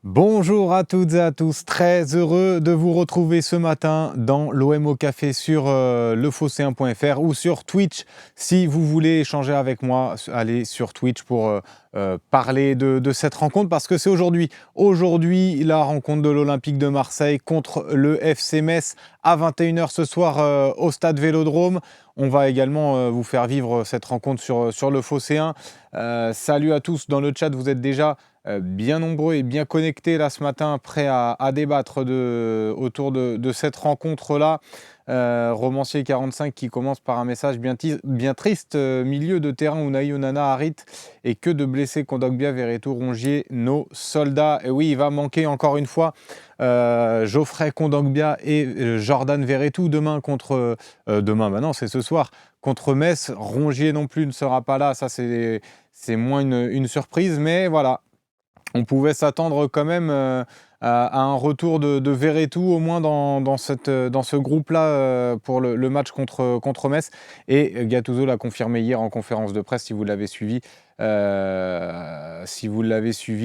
Bonjour à toutes et à tous, très heureux de vous retrouver ce matin dans l'OM au café sur lephocéen.fr ou sur Twitch. Si vous voulez échanger avec moi, allez sur Twitch pour parler de cette rencontre parce que c'est aujourd'hui la rencontre de l'Olympique de Marseille contre le FC Metz à 21h ce soir au stade Vélodrome. On va également vous faire vivre cette rencontre sur le Phocéen. Salut à tous dans le chat, vous êtes déjà bien nombreux et bien connectés là ce matin, prêts à débattre autour de cette rencontre-là. Romancier 45 qui commence par un message bien triste. Milieu de terrain, Unai Onana, Harit et que de blessés, Kondogbia, Verretou, Rongier, nos soldats. Et oui, il va manquer encore une fois Geoffrey Kondogbia et Jordan Verretou demain contre... demain, maintenant c'est ce soir, contre Metz. Rongier non plus ne sera pas là, ça c'est moins une surprise, mais voilà. On pouvait s'attendre quand même à un retour de Verretou au moins dans ce groupe-là pour le match contre Metz. Et Gattuso l'a confirmé hier en conférence de presse, si vous l'avez suivi.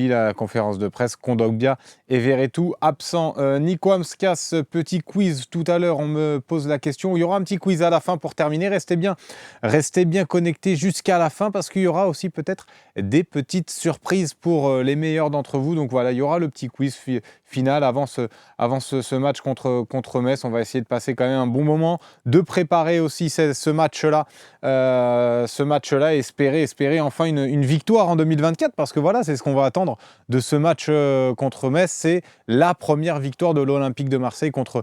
La conférence de presse, Kondogbia et Verretou absents. Nico Amskas, petit quiz tout à l'heure, on me pose la question. Il y aura un petit quiz à la fin pour terminer. Restez bien connectés jusqu'à la fin parce qu'il y aura aussi peut-être des petites surprises pour les meilleurs d'entre vous. Donc voilà, il y aura le petit quiz final avant ce match contre Metz. On va essayer de passer quand même un bon moment, de préparer aussi ce match-là et espérer enfin une victoire en 2024 parce que voilà, c'est ce qu'on va attendre de ce match contre Metz. C'est la première victoire de l'Olympique de Marseille contre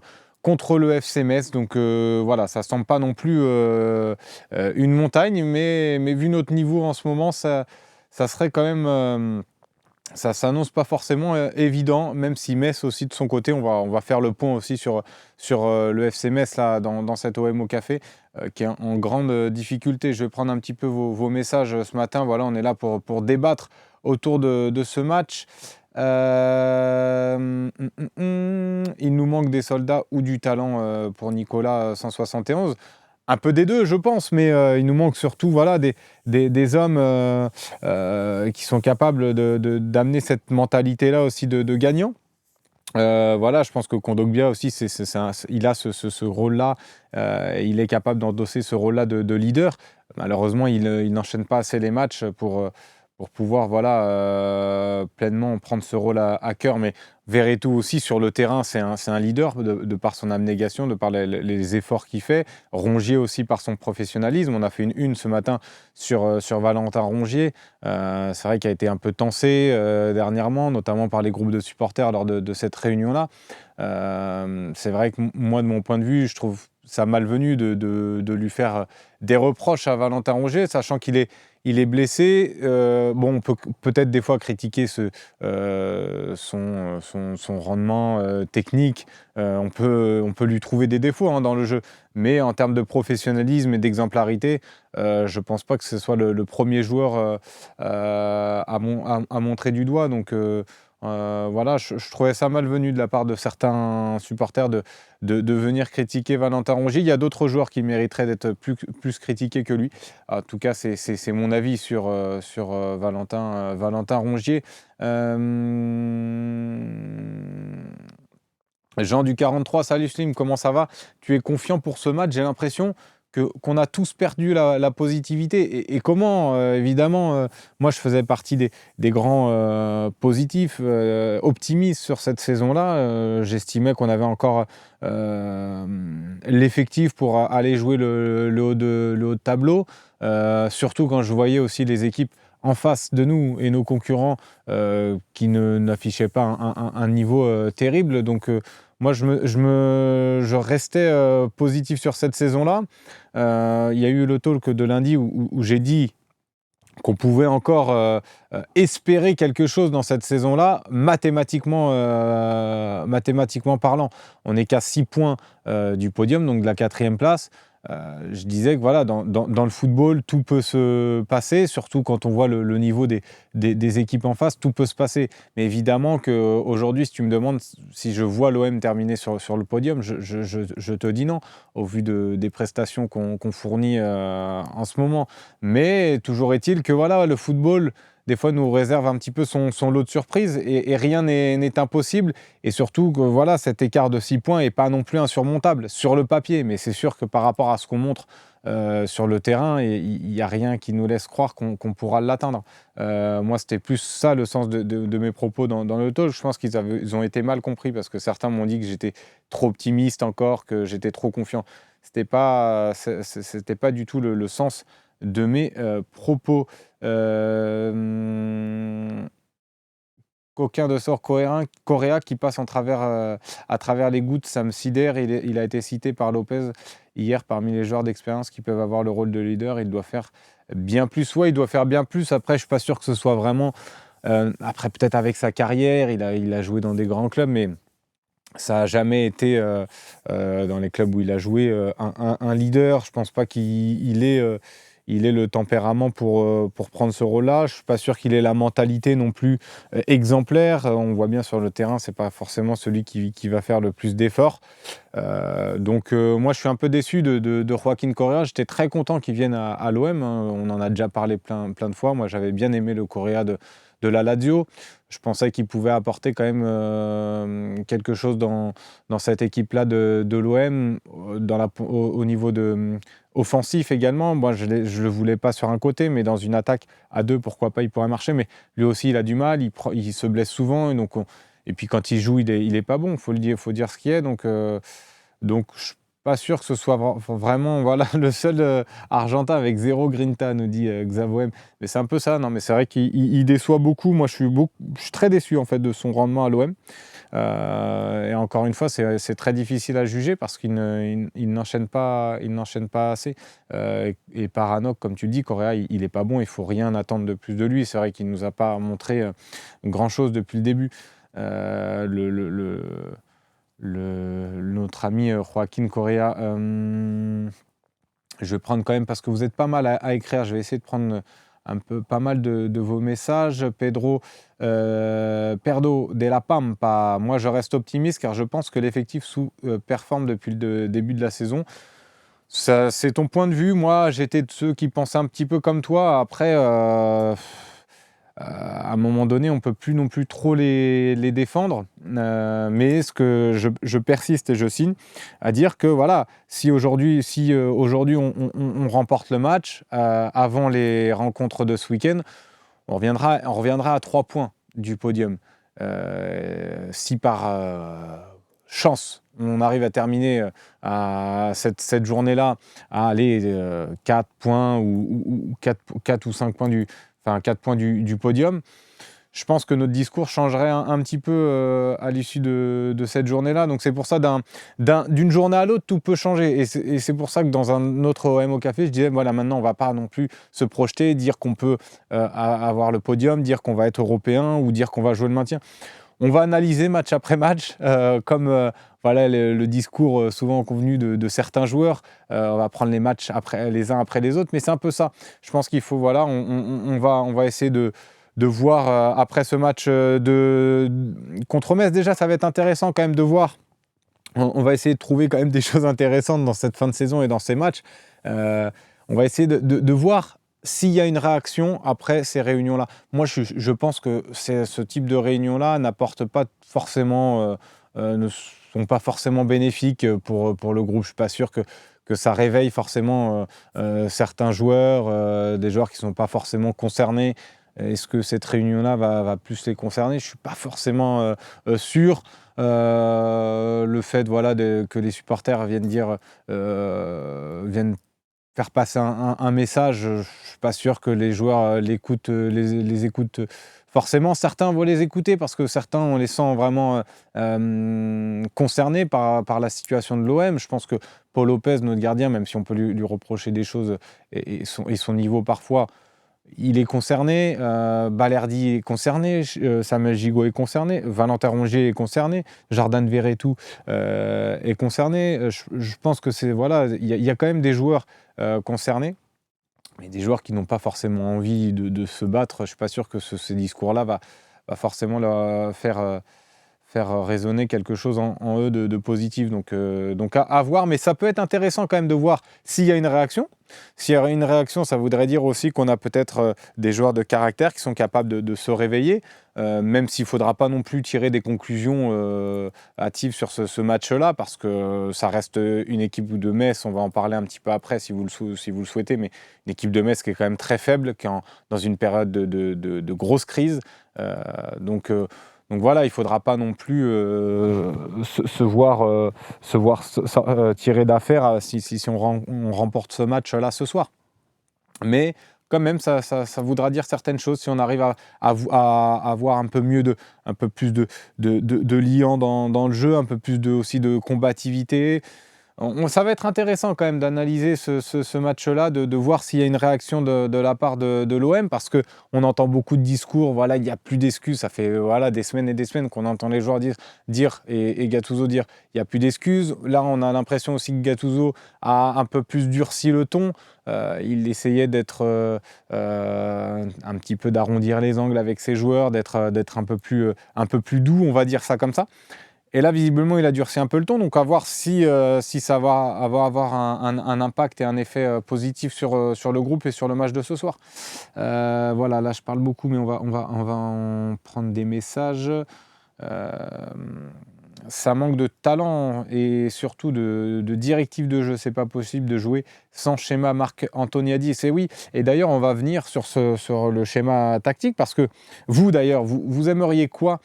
le FC Metz. Donc voilà, ça ne semble pas non plus une montagne, mais vu notre niveau en ce moment, ça serait quand même... ça s'annonce pas forcément évident, même si Metz aussi de son côté, on va faire le pont aussi sur le FC Metz là, dans cet OM au café, qui est en grande difficulté. Je vais prendre un petit peu vos messages ce matin. Voilà, on est là pour débattre autour de ce match. Il nous manque des soldats ou du talent pour Nicolas 171. Un peu des deux, je pense, mais il nous manque surtout voilà, des hommes qui sont capables d'amener cette mentalité-là aussi de gagnant. Voilà, je pense que Kondogbia aussi, il a ce rôle-là, il est capable d'endosser ce rôle-là de leader. Malheureusement, il n'enchaîne pas assez les matchs pour pouvoir voilà, pleinement prendre ce rôle à cœur. Mais Verretou aussi, sur le terrain, c'est un leader de par son abnégation, de par les efforts qu'il fait. Rongier aussi par son professionnalisme. On a fait une ce matin sur Valentin Rongier. C'est vrai qu'il a été un peu tensé dernièrement, notamment par les groupes de supporters lors de cette réunion-là. C'est vrai que moi, de mon point de vue, je trouve ça malvenu de lui faire des reproches à Valentin Rongier, sachant qu'il est blessé. Bon, on peut peut-être des fois critiquer son rendement technique. On peut lui trouver des défauts dans le jeu. Mais en termes de professionnalisme et d'exemplarité, je ne pense pas que ce soit le premier joueur à montrer du doigt. Donc voilà, je trouvais ça malvenu de la part de certains supporters de venir critiquer Valentin Rongier. Il y a d'autres joueurs qui mériteraient d'être plus critiqués que lui. En tout cas, c'est mon avis sur Valentin Rongier. Jean du 43, salut Slim, comment ça va? Tu es confiant pour ce match? J'ai l'impression qu'on a tous perdu la positivité. Et comment, évidemment, moi je faisais partie des grands positifs, optimistes sur cette saison-là. J'estimais qu'on avait encore l'effectif pour aller jouer le haut de tableau. Surtout quand je voyais aussi les équipes en face de nous et nos concurrents qui n'affichaient pas un niveau terrible. Donc moi, je restais positif sur cette saison-là. Il y a eu le talk de lundi où j'ai dit qu'on pouvait encore espérer quelque chose dans cette saison-là, mathématiquement parlant. On n'est qu'à 6 points du podium, donc de la 4e place. Je disais que voilà, dans le football, tout peut se passer, surtout quand on voit le niveau des équipes en face, tout peut se passer. Mais évidemment qu'aujourd'hui, si tu me demandes si je vois l'OM terminer sur le podium, je te dis non, au vu des prestations qu'on fournit en ce moment. Mais toujours est-il que voilà, le football, des fois nous réserve un petit peu son lot de surprises et rien n'est impossible. Et surtout que voilà, cet écart de 6 points n'est pas non plus insurmontable sur le papier. Mais c'est sûr que par rapport à ce qu'on montre sur le terrain, il n'y a rien qui nous laisse croire qu'on pourra l'atteindre. Moi, c'était plus ça le sens de mes propos dans le talk. Je pense ils ont été mal compris parce que certains m'ont dit que j'étais trop optimiste encore, que j'étais trop confiant. C'était pas du tout le sens de mes propos. Coquin de sort Correa qui passe à travers les gouttes, ça me sidère. Il a été cité par Lopez hier parmi les joueurs d'expérience qui peuvent avoir le rôle de leader. Il doit faire bien plus. Ouais, il doit faire bien plus. Après, je ne suis pas sûr que ce soit vraiment... après, peut-être avec sa carrière, il a joué dans des grands clubs, mais ça n'a jamais été, dans les clubs où il a joué, un leader. Je ne pense pas qu'il ait... il ait le tempérament pour prendre ce rôle-là. Je ne suis pas sûr qu'il ait la mentalité non plus exemplaire. On voit bien sur le terrain, ce n'est pas forcément celui qui va faire le plus d'efforts. Donc moi, je suis un peu déçu de Joaquín Correa. J'étais très content qu'il vienne à l'OM. Hein. On en a déjà parlé plein de fois. Moi, j'avais bien aimé le Correa de la Lazio. Je pensais qu'il pouvait apporter quand même quelque chose dans cette équipe-là de l'OM, au niveau offensif également. Moi, je ne le voulais pas sur un côté, mais dans une attaque à deux, pourquoi pas, il pourrait marcher. Mais lui aussi, il a du mal, il se blesse souvent. Et puis quand il joue, il est pas bon, il faut dire ce qui est. Donc je ne suis pas sûr que ce soit vraiment voilà, le seul Argentin avec zéro grinta, nous dit Xavoem. Mais c'est un peu ça, non, mais c'est vrai qu'il déçoit beaucoup. Moi, je suis très déçu en fait, de son rendement à l'OM. Et encore une fois, c'est très difficile à juger parce qu'il n'enchaîne pas assez. Et par Hanok, comme tu dis, Correa, il n'est pas bon. Il ne faut rien attendre de plus de lui. C'est vrai qu'il ne nous a pas montré grand-chose depuis le début. Notre ami Joaquín Correa, je vais prendre quand même, parce que vous êtes pas mal à écrire, je vais essayer de prendre pas mal de vos messages. Pedro Perdo de la Pampa, moi je reste optimiste car je pense que l'effectif sous-performe depuis le début de la saison. Ça, c'est ton point de vue. Moi, j'étais de ceux qui pensaient un petit peu comme toi. Après, à un moment donné, on ne peut plus non plus trop les défendre. Mais ce que je persiste et je signe à dire que voilà, si aujourd'hui on remporte le match avant les rencontres de ce week-end, on reviendra à 3 points du podium. Si par chance on arrive à terminer à cette journée-là à aller 4 points ou 4 ou 5 points 4 points du podium, je pense que notre discours changerait un petit peu à l'issue de cette journée-là. Donc c'est pour ça, d'une journée à l'autre, tout peut changer. Et c'est pour ça que dans un autre OM au café, je disais, voilà, maintenant, on ne va pas non plus se projeter, dire qu'on peut avoir le podium, dire qu'on va être européen ou dire qu'on va jouer le maintien. On va analyser match après match, comme voilà, le discours souvent convenu de certains joueurs. On va prendre les matchs les uns après les autres, mais c'est un peu ça. Je pense qu'il faut, voilà, on va essayer de voir après ce match contre Metz. Déjà, ça va être intéressant quand même de voir. On va essayer de trouver quand même des choses intéressantes dans cette fin de saison et dans ces matchs. On va essayer de voir s'il y a une réaction après ces réunions-là. Moi, je pense que ce type de réunions-là n'apportent pas forcément, ne sont pas forcément bénéfiques pour le groupe. Je ne suis pas sûr que ça réveille forcément certains joueurs, des joueurs qui ne sont pas forcément concernés. Est-ce que cette réunion-là va plus les concerner? Je ne suis pas forcément sûr. Le fait voilà, que les supporters viennent faire passer un message, je ne suis pas sûr que les joueurs les écoutent forcément. Certains vont les écouter parce que certains, on les sent vraiment concernés par la situation de l'OM. Je pense que Paul Lopez, notre gardien, même si on peut lui reprocher des choses et son niveau parfois, il est concerné, Balerdi est concerné, Samuel Gigot est concerné, Valentin Rongier est concerné, Jordan Verretou est concerné. Je pense que il y a quand même des joueurs concernés, mais des joueurs qui n'ont pas forcément envie de se battre. Je ne suis pas sûr que ces discours-là va forcément leur faire résonner quelque chose en eux de positif. Donc à voir, mais ça peut être intéressant quand même de voir s'il y a une réaction. S'il y aurait une réaction, ça voudrait dire aussi qu'on a peut-être des joueurs de caractère qui sont capables de se réveiller, même s'il ne faudra pas non plus tirer des conclusions hâtives sur ce match-là, parce que ça reste une équipe de Metz, on va en parler un petit peu après si vous le souhaitez, mais une équipe de Metz qui est quand même très faible, qui est dans une période de grosse crise. Donc voilà, il ne faudra pas non plus se voir tirer d'affaire si on remporte ce match-là ce soir. Mais quand même, ça voudra dire certaines choses si on arrive à avoir un peu plus de liant dans le jeu, un peu plus aussi de combativité. Ça va être intéressant quand même d'analyser ce match-là, de voir s'il y a une réaction de la part de l'OM, parce qu'on entend beaucoup de discours, voilà, il n'y a plus d'excuses, ça fait voilà, des semaines et des semaines qu'on entend les joueurs dire et Gattuso dire il n'y a plus d'excuses. Là, on a l'impression aussi que Gattuso a un peu plus durci le ton. Il essayait d'être un petit peu d'arrondir les angles avec ses joueurs, d'être un peu plus doux, on va dire ça comme ça. Et là, visiblement, il a durci un peu le ton, donc à voir si ça va avoir un impact et un effet positif sur le groupe et sur le match de ce soir. Voilà, là je parle beaucoup, mais on va en prendre des messages. Ça manque de talent et surtout de directives de jeu. C'est pas possible de jouer sans schéma. Marc Antoniadi, c'est oui. Et d'ailleurs, on va venir sur le schéma tactique, parce que vous, d'ailleurs, vous aimeriez quoi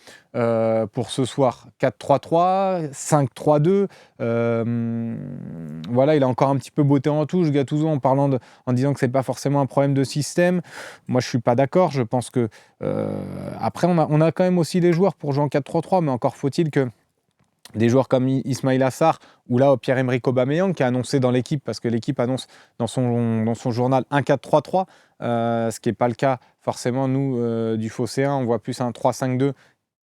pour ce soir? 4-3-3, 5-3-2. Voilà, il a encore un petit peu botté en touche, Gattuso, en disant que c'est pas forcément un problème de système. Moi, je suis pas d'accord. Je pense que après, on a quand même aussi des joueurs pour jouer en 4-3-3, mais encore faut-il que des joueurs comme Ismaïla Sarr ou là Pierre-Emerick Aubameyang, qui a annoncé dans l'équipe, parce que l'équipe annonce dans son journal un 4-3-3, ce qui n'est pas le cas forcément nous du Phocéen, on voit plus un 3-5-2,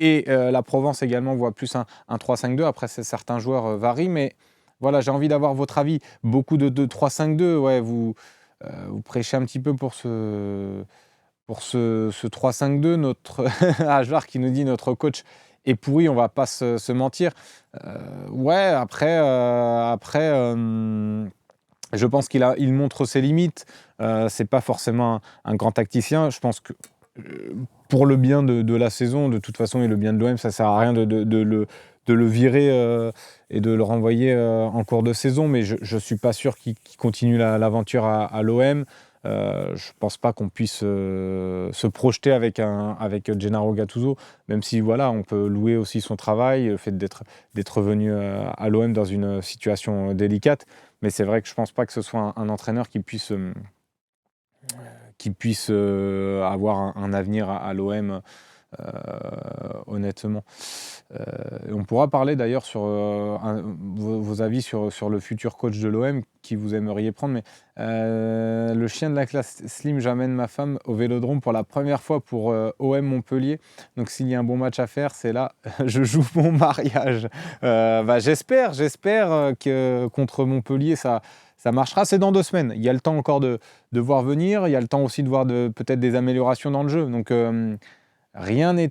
et la Provence également voit plus un 3-5-2. Après, certains joueurs varient, mais voilà, j'ai envie d'avoir votre avis. Beaucoup de 3-5-2, ouais, vous prêchez un petit peu pour ce 3-5-2. Notre Ajar qui nous dit notre coach est pourri, on va pas se mentir. Ouais, après, je pense qu'il montre ses limites. C'est pas forcément un grand tacticien. Je pense que pour le bien de la saison, de toute façon, et le bien de l'OM, ça sert à rien de le virer et de le renvoyer en cours de saison. Mais je suis pas sûr qu'il continue l'aventure à l'OM. Je pense pas qu'on puisse se projeter avec Gennaro Gattuso, même si voilà, on peut louer aussi son travail, le fait d'être venu à l'OM dans une situation délicate. Mais c'est vrai que je pense pas que ce soit un entraîneur qui puisse avoir un avenir à l'OM, honnêtement. On pourra parler d'ailleurs sur vos avis sur le futur coach de l'OM qui vous aimeriez prendre. Mais le chien de la classe Slim, j'amène ma femme au Vélodrome pour la première fois pour OM Montpellier. Donc s'il y a un bon match à faire, c'est là, je joue mon mariage. J'espère que contre Montpellier, ça marchera. C'est dans 2 semaines. Il y a le temps encore de voir venir. Il y a le temps aussi de voir peut-être des améliorations dans le jeu. Donc rien n'est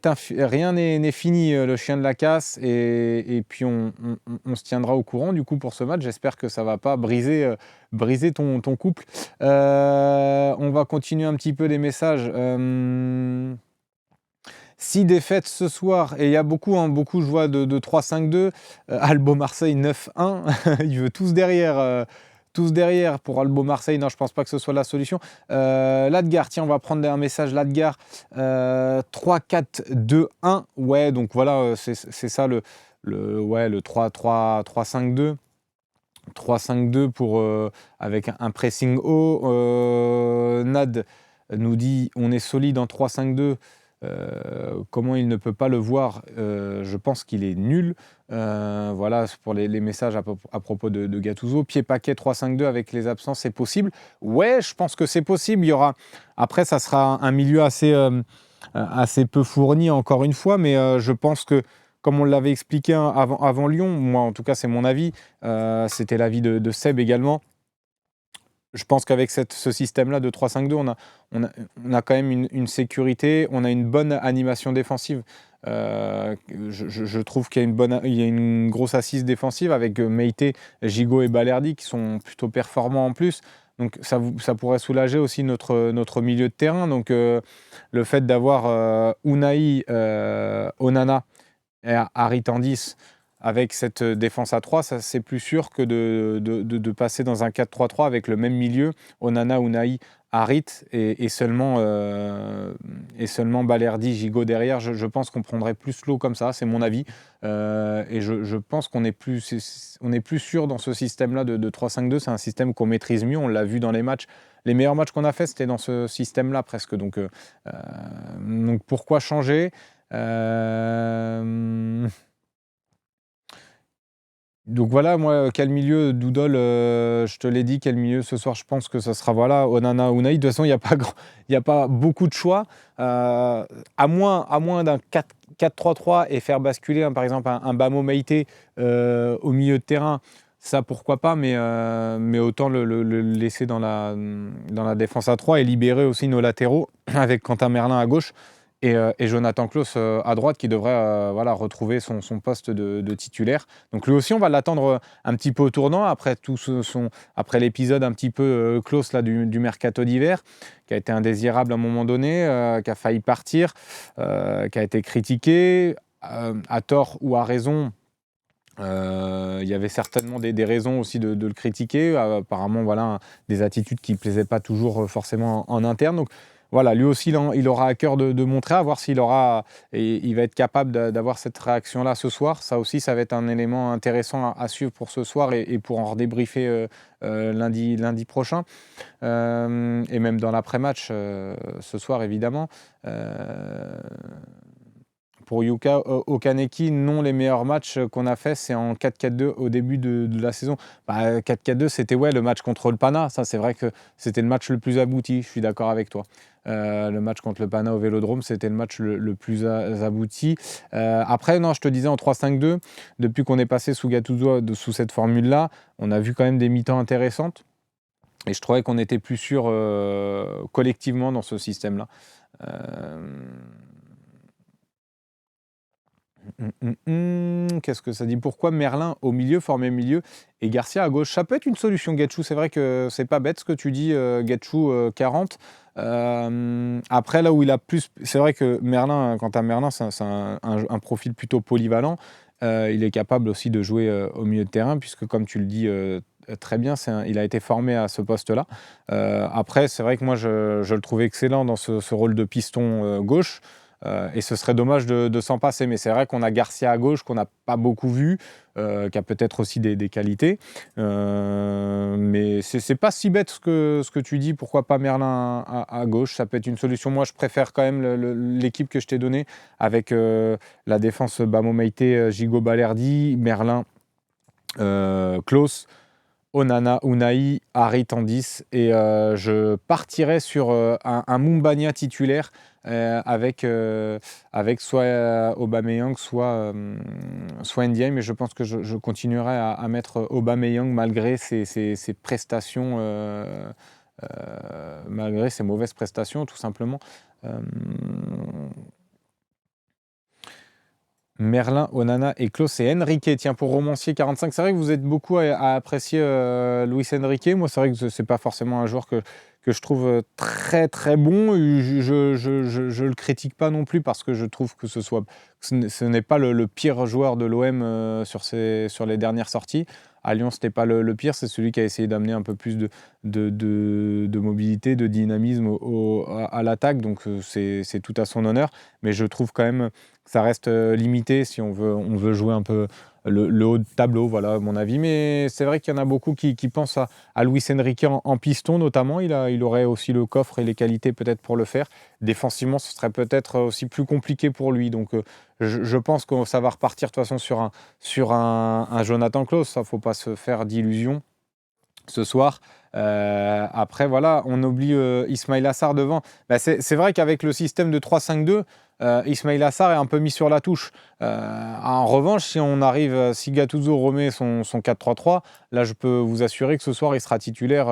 fini, le chien de la casse, et puis on se tiendra au courant du coup pour ce match. J'espère que ça ne va pas briser ton couple. On va continuer un petit peu les messages. 6 défaites ce soir, et il y a beaucoup, je vois de 3-5-2. Albo Marseille 9-1, il veut tous derrière pour Albo Marseille. Non, je pense pas que ce soit la solution. Ladgar, tiens, on va prendre un message. Ladgar, 3-4-2-1. Ouais, donc voilà, c'est ça le 3-5-2. 3-5-2 avec un pressing haut. Nad nous dit on est solide en 3-5-2. Comment il ne peut pas le voir? Je pense qu'il est nul. Voilà pour les messages à propos de Gattuso. Pied paquet 3-5-2 avec les absences, c'est possible? Ouais, je pense que c'est possible. Il y aura... Après, ça sera un milieu assez peu fourni, encore une fois, mais je pense que, comme on l'avait expliqué avant Lyon, moi en tout cas c'est mon avis, c'était l'avis de Seb également. Je pense qu'avec ce système-là de 3-5-2, on a quand même une sécurité, on a une bonne animation défensive. Je trouve qu'il y a une grosse assise défensive avec Meïté, Gigot et Balerdi qui sont plutôt performants en plus. Donc ça pourrait soulager aussi notre milieu de terrain. Donc le fait d'avoir Unai, Onana et Harit en 10 avec cette défense à 3, ça c'est plus sûr que de passer dans un 4-3-3 avec le même milieu, Onana, Unai, Harit et seulement Balerdi, Gigot derrière. Je pense qu'on prendrait plus l'eau comme ça, c'est mon avis. Et je pense qu'on est plus sûr dans ce système-là de 3-5-2. C'est un système qu'on maîtrise mieux, on l'a vu dans les matchs. Les meilleurs matchs qu'on a fait, c'était dans ce système-là presque. Donc pourquoi changer? Donc voilà, moi, quel milieu, Doudol, je te l'ai dit, quel milieu ce soir, je pense que ça sera voilà, Onana, Unai. De toute façon, il y a pas beaucoup de choix. À moins d'un 4-3-3 et faire basculer, par exemple, un Bamo Meïté au milieu de terrain, ça pourquoi pas, mais autant le laisser dans la défense à 3 et libérer aussi nos latéraux avec Quentin Merlin à gauche. Et Jonathan Clauss à droite qui devrait retrouver son poste de titulaire. Donc lui aussi, on va l'attendre un petit peu au tournant après après l'épisode un petit peu Clauss là, du mercato d'hiver, qui a été indésirable à un moment donné, qui a failli partir, qui a été critiqué, à tort ou à raison. Il y avait certainement des raisons aussi de le critiquer. Apparemment, voilà, des attitudes qui ne plaisaient pas toujours forcément en interne. Donc voilà, lui aussi, il aura à cœur de montrer, à voir s'il aura, et il va être capable d'avoir cette réaction-là ce soir. Ça aussi, ça va être un élément intéressant à suivre pour ce soir et pour en redébriefer lundi prochain. Et même dans l'après-match ce soir, évidemment. Pour Yuka Okaneki, non, les meilleurs matchs qu'on a fait, c'est en 4-4-2 au début de la saison. 4-4-2, c'était le match contre le Pana. Ça, c'est vrai que c'était le match le plus abouti. Je suis d'accord avec toi. Le match contre le Pana au Vélodrome, c'était le match le plus abouti. Après, non, je te disais en 3-5-2, depuis qu'on est passé sous Gattuso, sous cette formule-là, on a vu quand même des mi-temps intéressantes. Et je trouvais qu'on était plus sûr collectivement dans ce système-là. Qu'est-ce que ça dit? Pourquoi Merlin au milieu, formé milieu, et Garcia à gauche? Ça peut être une solution, Getchou. C'est vrai que c'est pas bête ce que tu dis, Getchou 40. Après, là où il a plus. C'est vrai que Merlin, quant à Merlin, c'est un profil plutôt polyvalent. Il est capable aussi de jouer au milieu de terrain, puisque, comme tu le dis très bien, il a été formé à ce poste-là. Après, c'est vrai que moi, je le trouve excellent dans ce rôle de piston gauche. Et ce serait dommage de s'en passer. Mais c'est vrai qu'on a Garcia à gauche, qu'on n'a pas beaucoup vu, qui a peut-être aussi des qualités. Mais c'est pas si bête ce que tu dis. Pourquoi pas Merlin à gauche? Ça peut être une solution. Moi, je préfère quand même l'équipe que je t'ai donnée avec la défense Bamo Meïté, Gigot Balerdi, Merlin, Clauss, Onana, Unai, Harit en 10 et je partirais sur un Mumbagna titulaire avec soit Aubameyang, soit Ndiaye, mais je pense que je continuerai à mettre Aubameyang malgré ses prestations, malgré ses mauvaises prestations tout simplement. Merlin, Onana et Clauss et Enrique. Tiens, pour Romancier 45, c'est vrai que vous êtes beaucoup à apprécier Luis Enrique. Moi, c'est vrai que c'est pas forcément un joueur que je trouve très très bon. Je le critique pas non plus parce que je trouve que ce n'est pas le pire joueur de l'OM sur les dernières sorties. À Lyon, ce n'était pas le pire, c'est celui qui a essayé d'amener un peu plus de mobilité, de dynamisme à l'attaque. Donc c'est tout à son honneur. Mais je trouve quand même que ça reste limité si on veut jouer un peu le haut de tableau, voilà à mon avis. Mais c'est vrai qu'il y en a beaucoup qui pensent à Luis Enrique en piston notamment. Il aurait aussi le coffre et les qualités peut-être pour le faire. Défensivement, ce serait peut-être aussi plus compliqué pour lui. Donc je pense que ça va repartir de toute façon sur un Jonathan Clauss. Ça, faut pas se faire d'illusions ce soir. Après, voilà, on oublie Ismail Assar devant. C'est vrai qu'avec le système de 3-5-2, Ismail Assar est un peu mis sur la touche. En revanche, si Gattuso remet son 4-3-3, là, je peux vous assurer que ce soir, il sera titulaire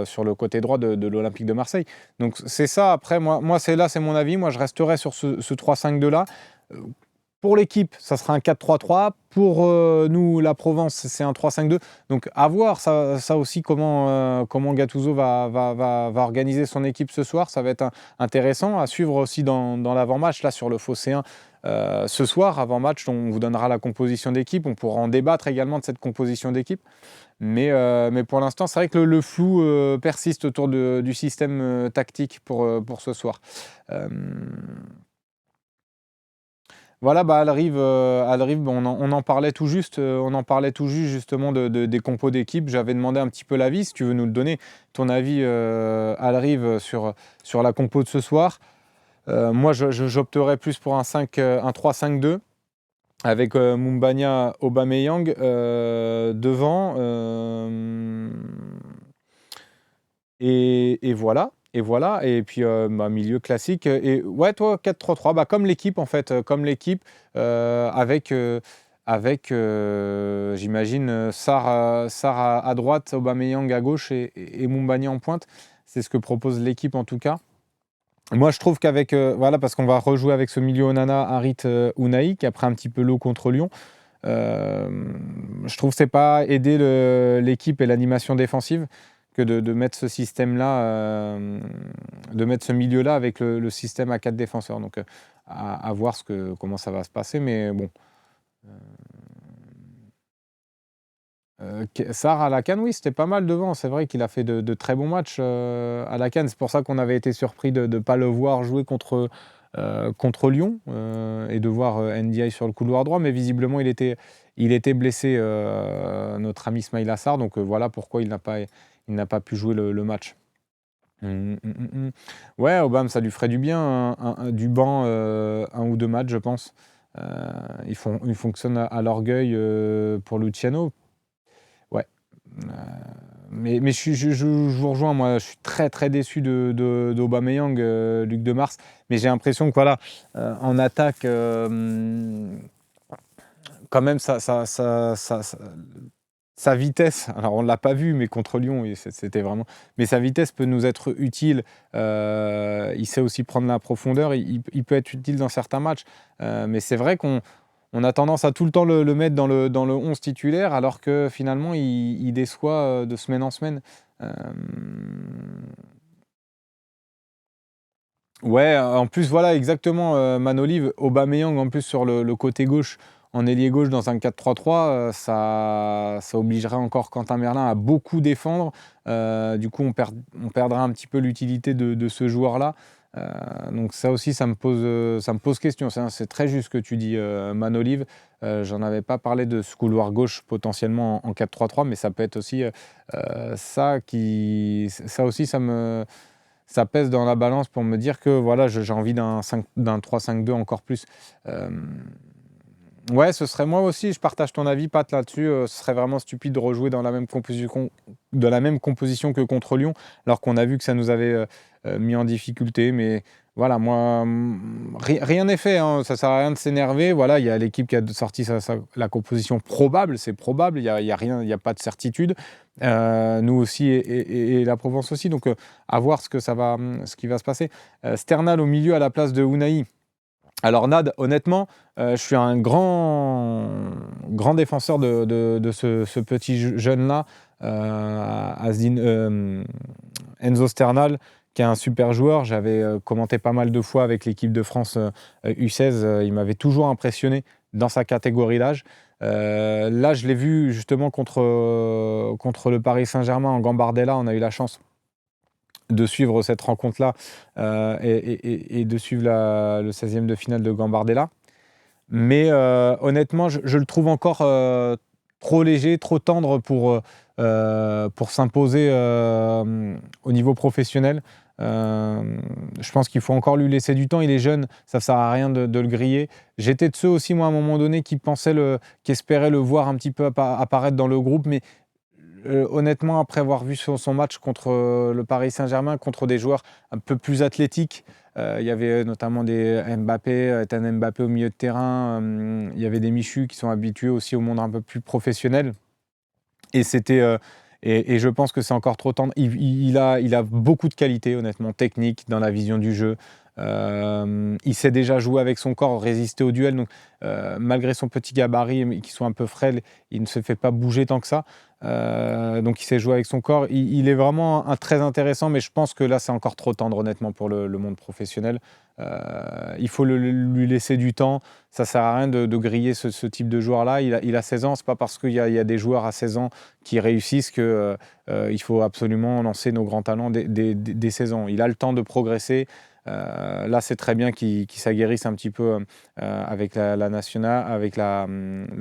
sur le côté droit de l'Olympique de Marseille. Donc, c'est ça. Après, moi c'est mon avis. Moi, je resterai sur ce 3-5-2 là. Pour l'équipe, ça sera un 4-3-3. Pour nous, la Provence, c'est un 3-5-2. Donc, à voir ça aussi, comment Gattuso va organiser son équipe ce soir. Ça va être intéressant à suivre aussi dans l'avant-match, là, sur le Phocéen. Ce soir, avant-match, on vous donnera la composition d'équipe. On pourra en débattre également de cette composition d'équipe. Mais pour l'instant, c'est vrai que le flou persiste autour du système tactique pour ce soir. Voilà, bah, elle arrive, on en parlait tout juste, justement des compos d'équipe. J'avais demandé un petit peu l'avis, si tu veux nous le donner, ton avis, elle arrive sur la compo de ce soir. Moi, j'opterais plus pour un 3-5-2 avec Mumbagna, Aubameyang devant. Et voilà. Et puis milieu classique. Et ouais, toi, 4-3-3, bah, comme l'équipe en fait, avec j'imagine Sarr à droite, Aubameyang à gauche et Mumbagna en pointe. C'est ce que propose l'équipe en tout cas. Moi, je trouve qu'avec voilà, parce qu'on va rejouer avec ce milieu Onana, Harit, Unai, qui a pris un petit peu l'eau contre Lyon. Je trouve que c'est pas aider l'équipe et l'animation défensive que de mettre ce système-là, de mettre ce milieu-là avec le système à 4 défenseurs. Donc, à voir comment ça va se passer. Mais bon. Sarr à la CAN, oui, c'était pas mal devant. C'est vrai qu'il a fait de très bons matchs à la CAN. C'est pour ça qu'on avait été surpris de ne pas le voir jouer contre Lyon et de voir NDI sur le couloir droit. Mais visiblement, il était blessé, notre ami Ismaïla Sarr. Donc voilà pourquoi il n'a pas pu jouer le match. Ouais, Aubame, ça lui ferait du bien, du banc, un ou deux matchs, je pense. Il fonctionne à l'orgueil pour Luciano. Ouais. Mais je vous rejoins, moi, je suis très très déçu d'Aubameyang, Luc de Mars. Mais j'ai l'impression que voilà, en attaque, quand même, sa vitesse, alors on ne l'a pas vu, mais contre Lyon, c'était vraiment. Mais sa vitesse peut nous être utile. Il sait aussi prendre la profondeur. Il peut être utile dans certains matchs. Mais c'est vrai qu'on a tendance à tout le temps le mettre dans le 11 titulaire, alors que finalement, il déçoit de semaine en semaine. Ouais, en plus, voilà, exactement, Manolive, Aubameyang, en plus, sur le côté gauche, en ailier gauche, dans un 4-3-3, ça obligerait encore Quentin Merlin à beaucoup défendre. Du coup, on perdra un petit peu l'utilité de ce joueur-là. Donc ça aussi, ça me pose question. C'est très juste ce que tu dis, Manolive. J'en avais pas parlé de ce couloir gauche potentiellement en 4-3-3, mais ça peut être aussi ça aussi, ça pèse dans la balance pour me dire que voilà, j'ai envie d'un 3-5-2 encore plus. Ouais, ce serait moi aussi, je partage ton avis, Pat, là-dessus. Ce serait vraiment stupide de rejouer dans la même composition que contre Lyon, alors qu'on a vu que ça nous avait mis en difficulté. Mais voilà, moi, rien n'est fait, hein, ça sert à rien de s'énerver. Voilà, il y a l'équipe qui a sorti la composition probable, c'est probable, il y a rien, il n'y a pas de certitude. Nous aussi et la Provence aussi. Donc, à voir ce qui va se passer. Sternal au milieu à la place de Unai. Alors Nad, honnêtement, je suis un grand défenseur de ce petit jeune-là, Enzo Sternal, qui est un super joueur. J'avais commenté pas mal de fois avec l'équipe de France U16. Il m'avait toujours impressionné dans sa catégorie d'âge. Là, je l'ai vu justement contre le Paris Saint-Germain en Gambardella. On a eu la chance de suivre cette rencontre-là et de suivre le 16e de finale de Gambardella. Mais honnêtement, je le trouve encore trop léger, trop tendre pour s'imposer au niveau professionnel. Je pense qu'il faut encore lui laisser du temps. Il est jeune, ça ne sert à rien de le griller. J'étais de ceux aussi, moi, à un moment donné, qui espéraient le voir un petit peu apparaître dans le groupe, mais honnêtement, après avoir vu son match contre le Paris Saint-Germain, contre des joueurs un peu plus athlétiques, il y avait notamment des Mbappé, Ethan Mbappé au milieu de terrain, il y avait des Michu qui sont habitués aussi au monde un peu plus professionnel. Et je pense que c'est encore trop tendre. Il a beaucoup de qualités, honnêtement, technique, dans la vision du jeu. Il sait déjà jouer avec son corps, résister au duel. Donc, malgré son petit gabarit, mais qui sont un peu frêles, il ne se fait pas bouger tant que ça. Donc, il sait jouer avec son corps. Il est vraiment très intéressant, mais je pense que là, c'est encore trop tendre, honnêtement, pour le monde professionnel. Il faut lui laisser du temps. Ça ne sert à rien de griller ce type de joueur-là. Il a 16 ans. Ce n'est pas parce qu'il y a des joueurs à 16 ans qui réussissent qu'il faut absolument lancer nos grands talents dès 16 ans. Il a le temps de progresser. Là, c'est très bien qu'il s'aguerrisse un petit peu avec la nationale, avec la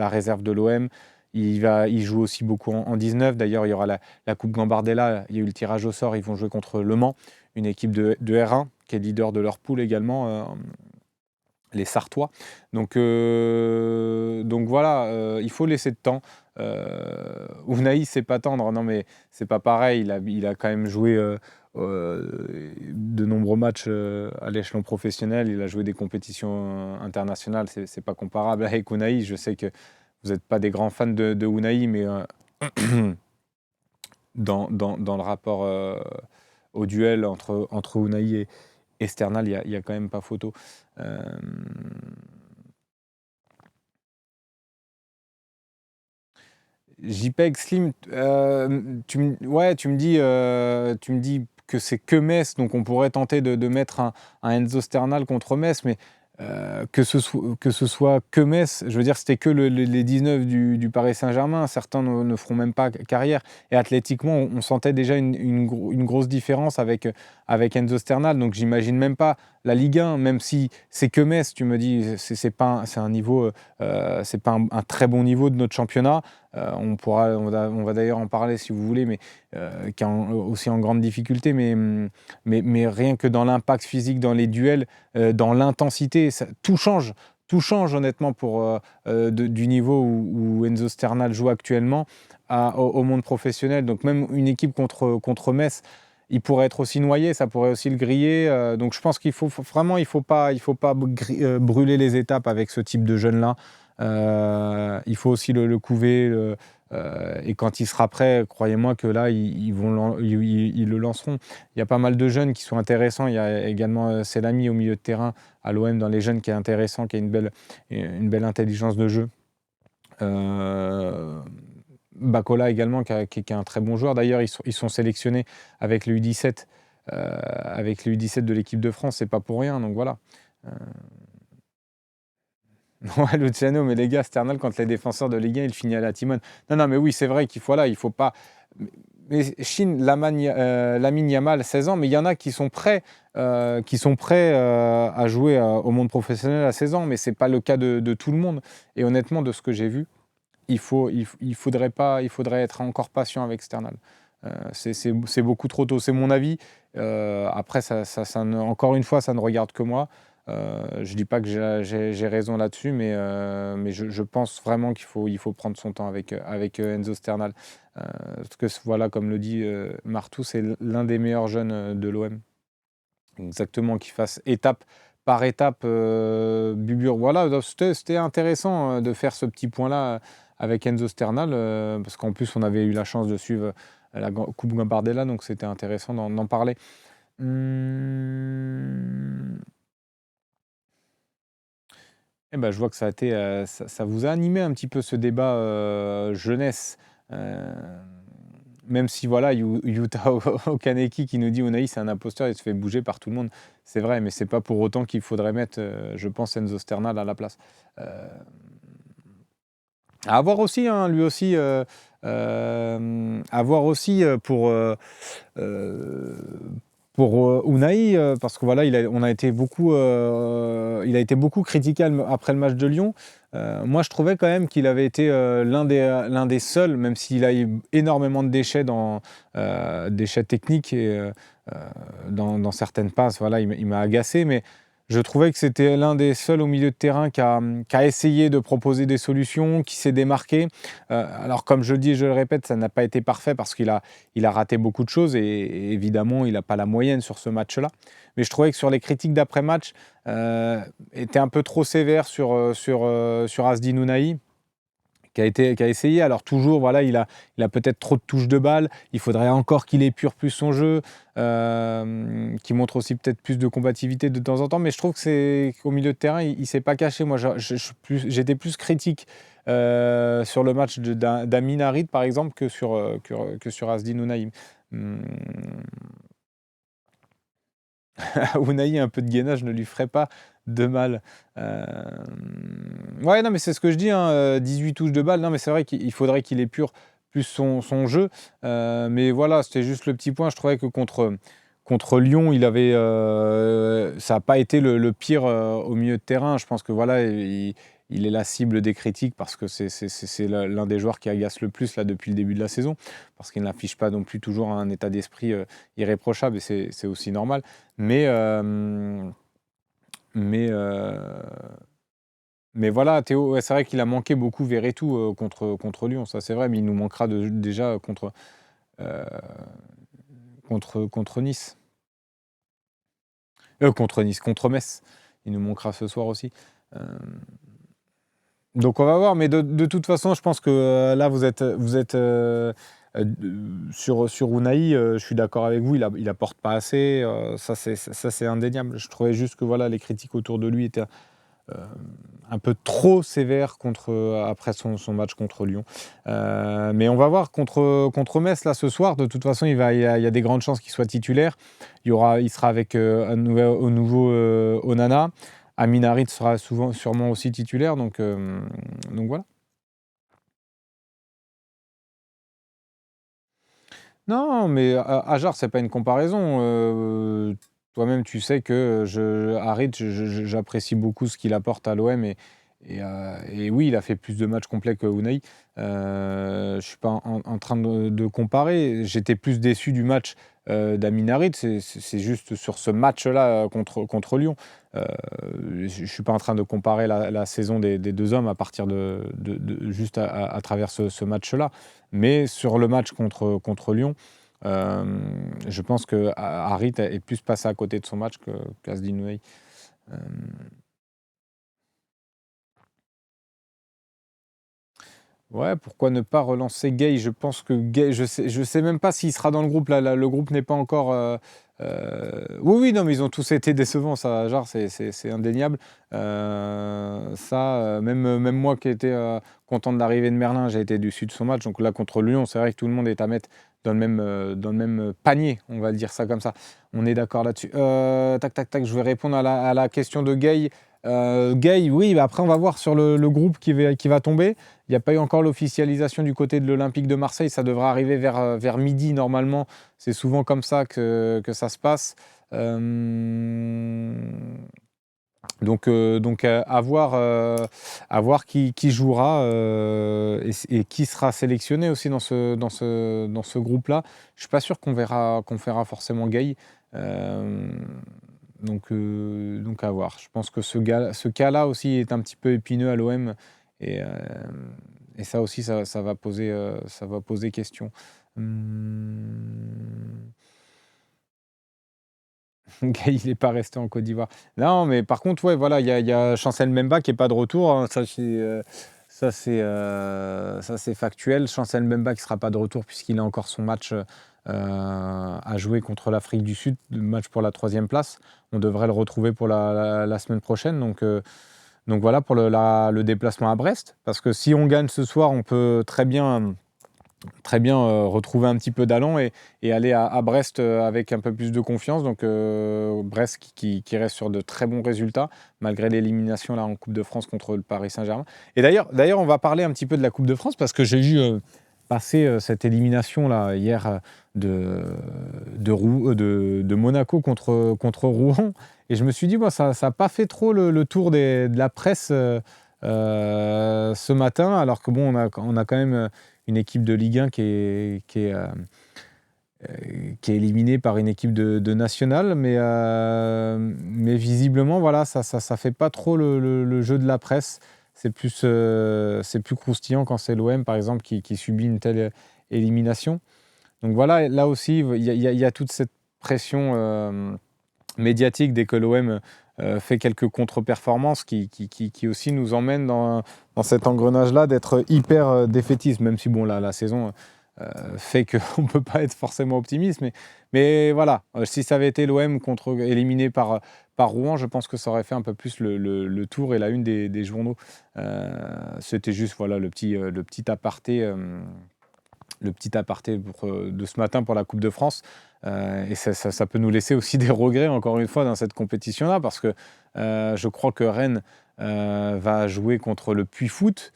réserve de l'OM. Il joue aussi beaucoup en 19. D'ailleurs, il y aura la Coupe Gambardella. Il y a eu le tirage au sort. Ils vont jouer contre Le Mans, une équipe de R1 qui est leader de leur poule également, les Sartois. Donc voilà, il faut laisser de temps. Unai, c'est pas tendre. Non, mais c'est pas pareil. Il a quand même joué de nombreux matchs à l'échelon professionnel. Il a joué des compétitions internationales. C'est pas comparable avec Unai. Je sais que vous n'êtes pas des grands fans de Unai, mais dans le rapport au duel entre Unai et Sternal, il y a quand même pas photo. JPEG Slim, tu me dis que c'est que Metz, donc on pourrait tenter de mettre un Enzo Sternal contre Metz, mais que ce soit que Metz, je veux dire, c'était que les 19 du Paris Saint-Germain. Certains ne feront même pas carrière. Et athlétiquement, on sentait déjà une grosse différence avec Enzo Sternal. Donc j'imagine même pas la Ligue 1, même si c'est que Metz. Tu me dis, c'est un niveau, c'est pas un très bon niveau de notre championnat. On va d'ailleurs en parler si vous voulez, mais qui est aussi en grande difficulté. Mais rien que dans l'impact physique, dans les duels, dans l'intensité, tout change. Tout change honnêtement du niveau où Enzo Sternal joue actuellement au monde professionnel. Donc même une équipe contre Metz, il pourrait être aussi noyé, ça pourrait aussi le griller. Donc je pense qu'il faut vraiment, il faut pas brûler les étapes avec ce type de jeunes-là. Il faut aussi le couver. Et quand il sera prêt, croyez-moi que là, ils le lanceront. Il y a pas mal de jeunes qui sont intéressants. Il y a également Selami au milieu de terrain à l'OM dans les jeunes qui est intéressant, qui a une belle intelligence de jeu. Bacola également, qui est un très bon joueur. D'ailleurs, ils sont sélectionnés avec le U17, de l'équipe de France. C'est pas pour rien. Donc voilà. Ouais, Luciano, mais les gars, Sternal, quand les défenseurs de Ligue 1, il finit à la Timone. Non, mais oui, c'est vrai qu'il faut il faut pas. Mais Chine, Lamine Yamal, 16 ans, mais il y en a qui sont prêts, à jouer au monde professionnel à 16 ans, mais c'est pas le cas de tout le monde. Et honnêtement, de ce que j'ai vu, il faudrait être encore patient avec Sternal. C'est beaucoup trop tôt, c'est mon avis. Après, encore une fois, ça ne regarde que moi. Je dis pas que j'ai raison là-dessus, mais je pense vraiment qu'il faut prendre son temps avec Enzo Sternal. Parce que voilà, comme le dit Martou, c'est l'un des meilleurs jeunes de l'OM. Exactement, qu'il fasse étape par étape. Bubur. Voilà, c'était intéressant de faire ce petit point-là avec Enzo Sternal, parce qu'en plus, on avait eu la chance de suivre la Coupe Gambardella, donc c'était intéressant d'en parler. Eh ben, je vois que ça vous a animé un petit peu ce débat jeunesse. Même si voilà, Yuta Okaneki qui nous dit Unai c'est un imposteur, il se fait bouger par tout le monde. C'est vrai, mais c'est pas pour autant qu'il faudrait mettre, je pense, Enzo Sternal à la place. À voir aussi, hein, lui aussi. À voir aussi pour Unai, parce que voilà, il a été beaucoup critiqué après le match de Lyon. Moi, je trouvais quand même qu'il avait été l'un des seuls, même s'il a eu énormément de déchets déchets techniques et dans certaines passes. Voilà, il m'a agacé, mais je trouvais que c'était l'un des seuls au milieu de terrain qui a essayé de proposer des solutions, qui s'est démarqué. Alors, comme je le dis et je le répète, ça n'a pas été parfait parce qu'il a raté beaucoup de choses et évidemment, il n'a pas la moyenne sur ce match-là. Mais je trouvais que sur les critiques d'après-match, était un peu trop sévère sur Azdin Ounahi, qui a essayé. Alors toujours, voilà, il a peut-être trop de touches de balle. Il faudrait encore qu'il épure plus son jeu, qu'il montre aussi peut-être plus de combativité de temps en temps. Mais je trouve que c'est qu'au milieu de terrain, il s'est pas caché. Moi, j'étais plus critique sur le match d'Amin Harit, par exemple, que sur Asdin Ounahi. Ounahi, un peu de gainage ne lui ferait pas de mal. Ouais, non, mais c'est ce que je dis, hein, 18 touches de balle. Non, mais c'est vrai qu'il faudrait qu'il épure plus son jeu. Mais voilà, c'était juste le petit point. Je trouvais que contre Lyon, ça n'a pas été le pire au milieu de terrain. Je pense que voilà, il est la cible des critiques parce que c'est l'un des joueurs qui agace le plus là, depuis le début de la saison, parce qu'il n'affiche pas non plus toujours un état d'esprit irréprochable, et c'est aussi normal. Mais, mais, mais voilà, Théo, ouais, c'est vrai qu'il a manqué beaucoup Verretou contre Lyon, ça c'est vrai, mais il nous manquera déjà euh, contre Nice. Contre Nice, contre Metz. Il nous manquera ce soir aussi. Euh, donc on va voir, mais de toute façon, je pense que là, vous êtes sur Unai, je suis d'accord avec vous, il apporte pas assez, ça c'est indéniable. Je trouvais juste que voilà, les critiques autour de lui étaient un peu trop sévères après son match contre Lyon. Mais on va voir contre Metz là ce soir. De toute façon, il y a des grandes chances qu'il soit titulaire. Il sera avec un nouveau Onana. Amin Harit sera sûrement aussi titulaire. Donc voilà. Non, mais Ajar, c'est pas une comparaison. Toi-même, tu sais que Harit, j'apprécie beaucoup ce qu'il apporte à l'OM et oui, il a fait plus de matchs complets que Unai. Je ne suis pas en train de comparer. J'étais plus déçu du match d'Amin Harit. C'est juste sur ce match-là contre Lyon. Je ne suis pas en train de comparer la saison des deux hommes à partir juste à travers ce match-là. Mais sur le match contre Lyon, je pense que Harit est plus passé à côté de son match qu'Asdin Ounahi. Ouais, pourquoi ne pas relancer Gay? Je pense que Gay, je sais même pas s'il sera dans le groupe. Là, le groupe n'est pas encore. Oui, oui, non, mais ils ont tous été décevants, ça, genre, c'est indéniable. Même moi qui étais content de l'arrivée de Merlin, j'ai été déçu de son match. Donc là, contre Lyon, c'est vrai que tout le monde est à mettre dans le même panier, on va dire ça comme ça. On est d'accord là-dessus. Tac, tac, tac, je vais répondre à la question de Gay. Gay, oui, bah après, on va voir sur le groupe qui va tomber. Il n'y a pas eu encore l'officialisation du côté de l'Olympique de Marseille. Ça devrait arriver vers midi normalement. C'est souvent comme ça que ça se passe. Donc à voir qui jouera et qui sera sélectionné aussi dans ce groupe-là. Je ne suis pas sûr qu'on fera forcément Gay. Donc à voir. Je pense que ce cas-là aussi est un petit peu épineux à l'OM et, euh, et ça aussi ça va poser question. Gay, il n'est pas resté en Côte d'Ivoire. Non, mais par contre, ouais, voilà, il y a Chancel Mbemba qui n'est pas de retour, hein. Ça c'est factuel. Chancel Mbemba qui ne sera pas de retour puisqu'il a encore son match à jouer contre l'Afrique du Sud, le match pour la 3e place. On devrait le retrouver pour la semaine prochaine. Donc voilà pour le déplacement à Brest. Parce que si on gagne ce soir, on peut très bien retrouver un petit peu d'allant et aller à Brest avec un peu plus de confiance. Donc Brest qui reste sur de très bons résultats malgré l'élimination là en Coupe de France contre le Paris Saint-Germain. Et d'ailleurs, on va parler un petit peu de la Coupe de France parce que j'ai vu passer cette élimination là hier de Monaco contre Rouen. Et je me suis dit, moi, ça n'a pas fait trop le tour de la presse ce matin, alors que bon, on a quand même une équipe de Ligue 1 qui est éliminée par une équipe de National, mais visiblement, voilà, ça fait pas trop le jeu de la presse. C'est plus croustillant quand c'est l'OM, par exemple, qui subit une telle élimination. Donc voilà, là aussi, il y a toute cette pression médiatique dès que l'OM fait quelques contre-performances qui aussi nous emmènent dans cet engrenage-là d'être hyper défaitiste, même si bon là la saison fait qu'on ne peut pas être forcément optimiste, mais voilà, si ça avait été l'OM éliminé par Rouen, je pense que ça aurait fait un peu plus le tour et la une des journaux. C'était juste voilà, le petit aparté de ce matin pour la Coupe de France. Et ça peut nous laisser aussi des regrets, encore une fois, dans cette compétition-là, parce que je crois que Rennes va jouer contre le Puy Foot,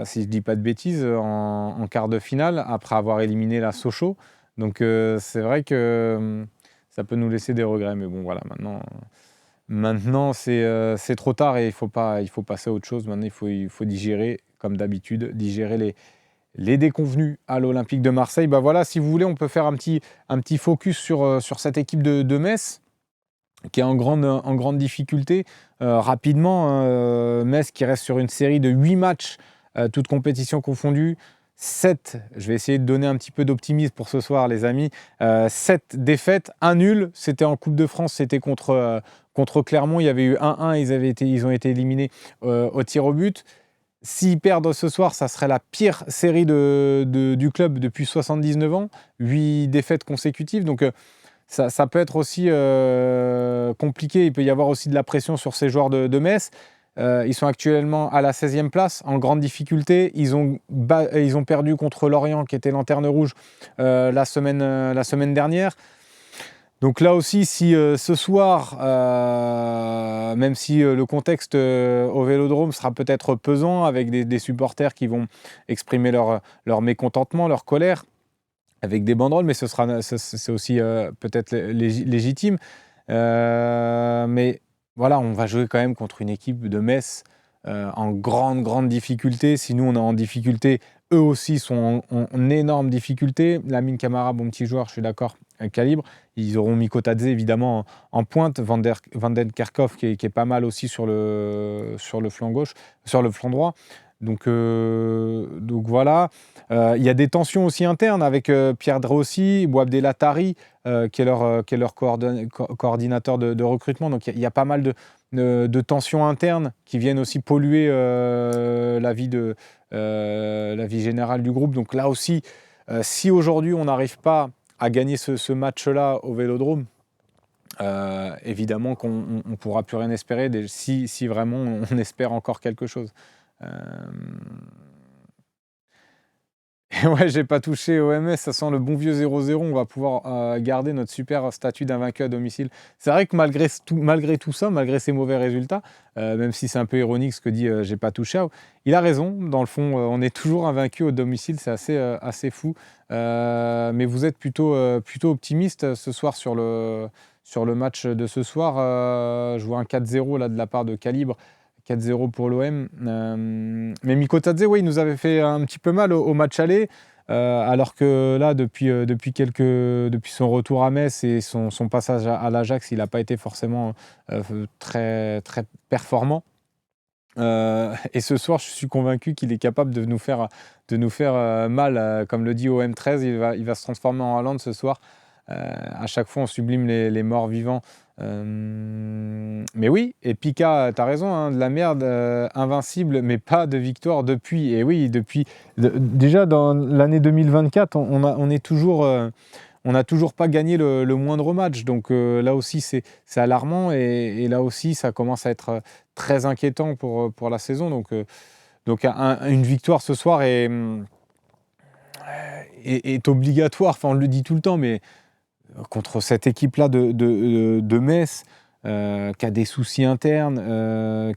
si je ne dis pas de bêtises, en quart de finale, après avoir éliminé la Sochaux. Donc c'est vrai que ça peut nous laisser des regrets, mais bon, voilà, maintenant c'est trop tard et il faut passer à autre chose. Maintenant, il faut digérer, comme d'habitude, digérer les déconvenus à l'Olympique de Marseille. Bah voilà, si vous voulez, on peut faire un petit focus sur cette équipe de Metz qui est en grande difficulté. Rapidement, hein, Metz qui reste sur une série de 8 matchs, toutes compétitions confondues. 7, je vais essayer de donner un petit peu d'optimisme pour ce soir, les amis. 7 défaites, 1 nul. C'était en Coupe de France, c'était contre Clermont. Il y avait eu 1-1, ils ont été éliminés au tir au but. S'ils perdent ce soir, ça serait la pire série du club depuis 79 ans, 8 défaites consécutives. Donc ça peut être aussi compliqué. Il peut y avoir aussi de la pression sur ces joueurs de Metz. Ils sont actuellement à la 16e place, en grande difficulté. Ils ont perdu contre Lorient, qui était lanterne rouge, la semaine dernière. Donc là aussi, si ce soir, même si le contexte au Vélodrome sera peut-être pesant, avec des supporters qui vont exprimer leur mécontentement, leur colère, avec des banderoles, mais c'est aussi peut-être légitime. Mais voilà, on va jouer quand même contre une équipe de Metz en grande difficulté. Si nous, on est en difficulté, eux aussi sont en énorme difficulté. Lamine Camara, bon petit joueur, je suis d'accord, calibre. Ils auront Mikotadze évidemment en pointe, Van den Kerkhoff qui est pas mal aussi sur le flanc gauche, sur le flanc droit. Donc voilà. Il y a des tensions aussi internes avec Pierre Drossi, Boabdel Tari, qui est leur coordinateur de recrutement. Donc il y a pas mal de tensions internes qui viennent aussi polluer la vie générale du groupe. Donc là aussi, si aujourd'hui on n'arrive pas à gagner ce match-là au Vélodrome, évidemment qu'on ne pourra plus rien espérer si vraiment on espère encore quelque chose. Et ouais, j'ai pas touché au MS, ça sent le bon vieux 0-0. On va pouvoir garder notre super statut d'invaincu à domicile. C'est vrai que malgré tout ça, malgré ces mauvais résultats, même si c'est un peu ironique ce que dit j'ai pas touché, il a raison. Dans le fond, on est toujours invaincu au domicile, c'est assez fou. Mais vous êtes plutôt optimiste ce soir sur le match de ce soir. Je vois un 4-0 là de la part de Calibre. 4-0 pour l'OM. Mais Mikotadze, oui, il nous avait fait un petit peu mal au match aller, alors que là, depuis son retour à Metz et son passage à l'Ajax, il n'a pas été forcément très, très performant. Et ce soir, je suis convaincu qu'il est capable de nous faire mal. Comme le dit OM13, il va se transformer en Haaland ce soir. À chaque fois, on sublime les morts vivants. Mais oui, et Pika, t'as raison, hein, de la merde, invincible, mais pas de victoire depuis. Et oui, déjà dans l'année 2024, on n'a toujours pas gagné le moindre match. Donc là aussi, c'est alarmant. Et là aussi, ça commence à être très inquiétant pour la saison. Donc une victoire ce soir est obligatoire. Enfin, on le dit tout le temps, mais contre cette équipe-là de Metz, qui a des soucis internes,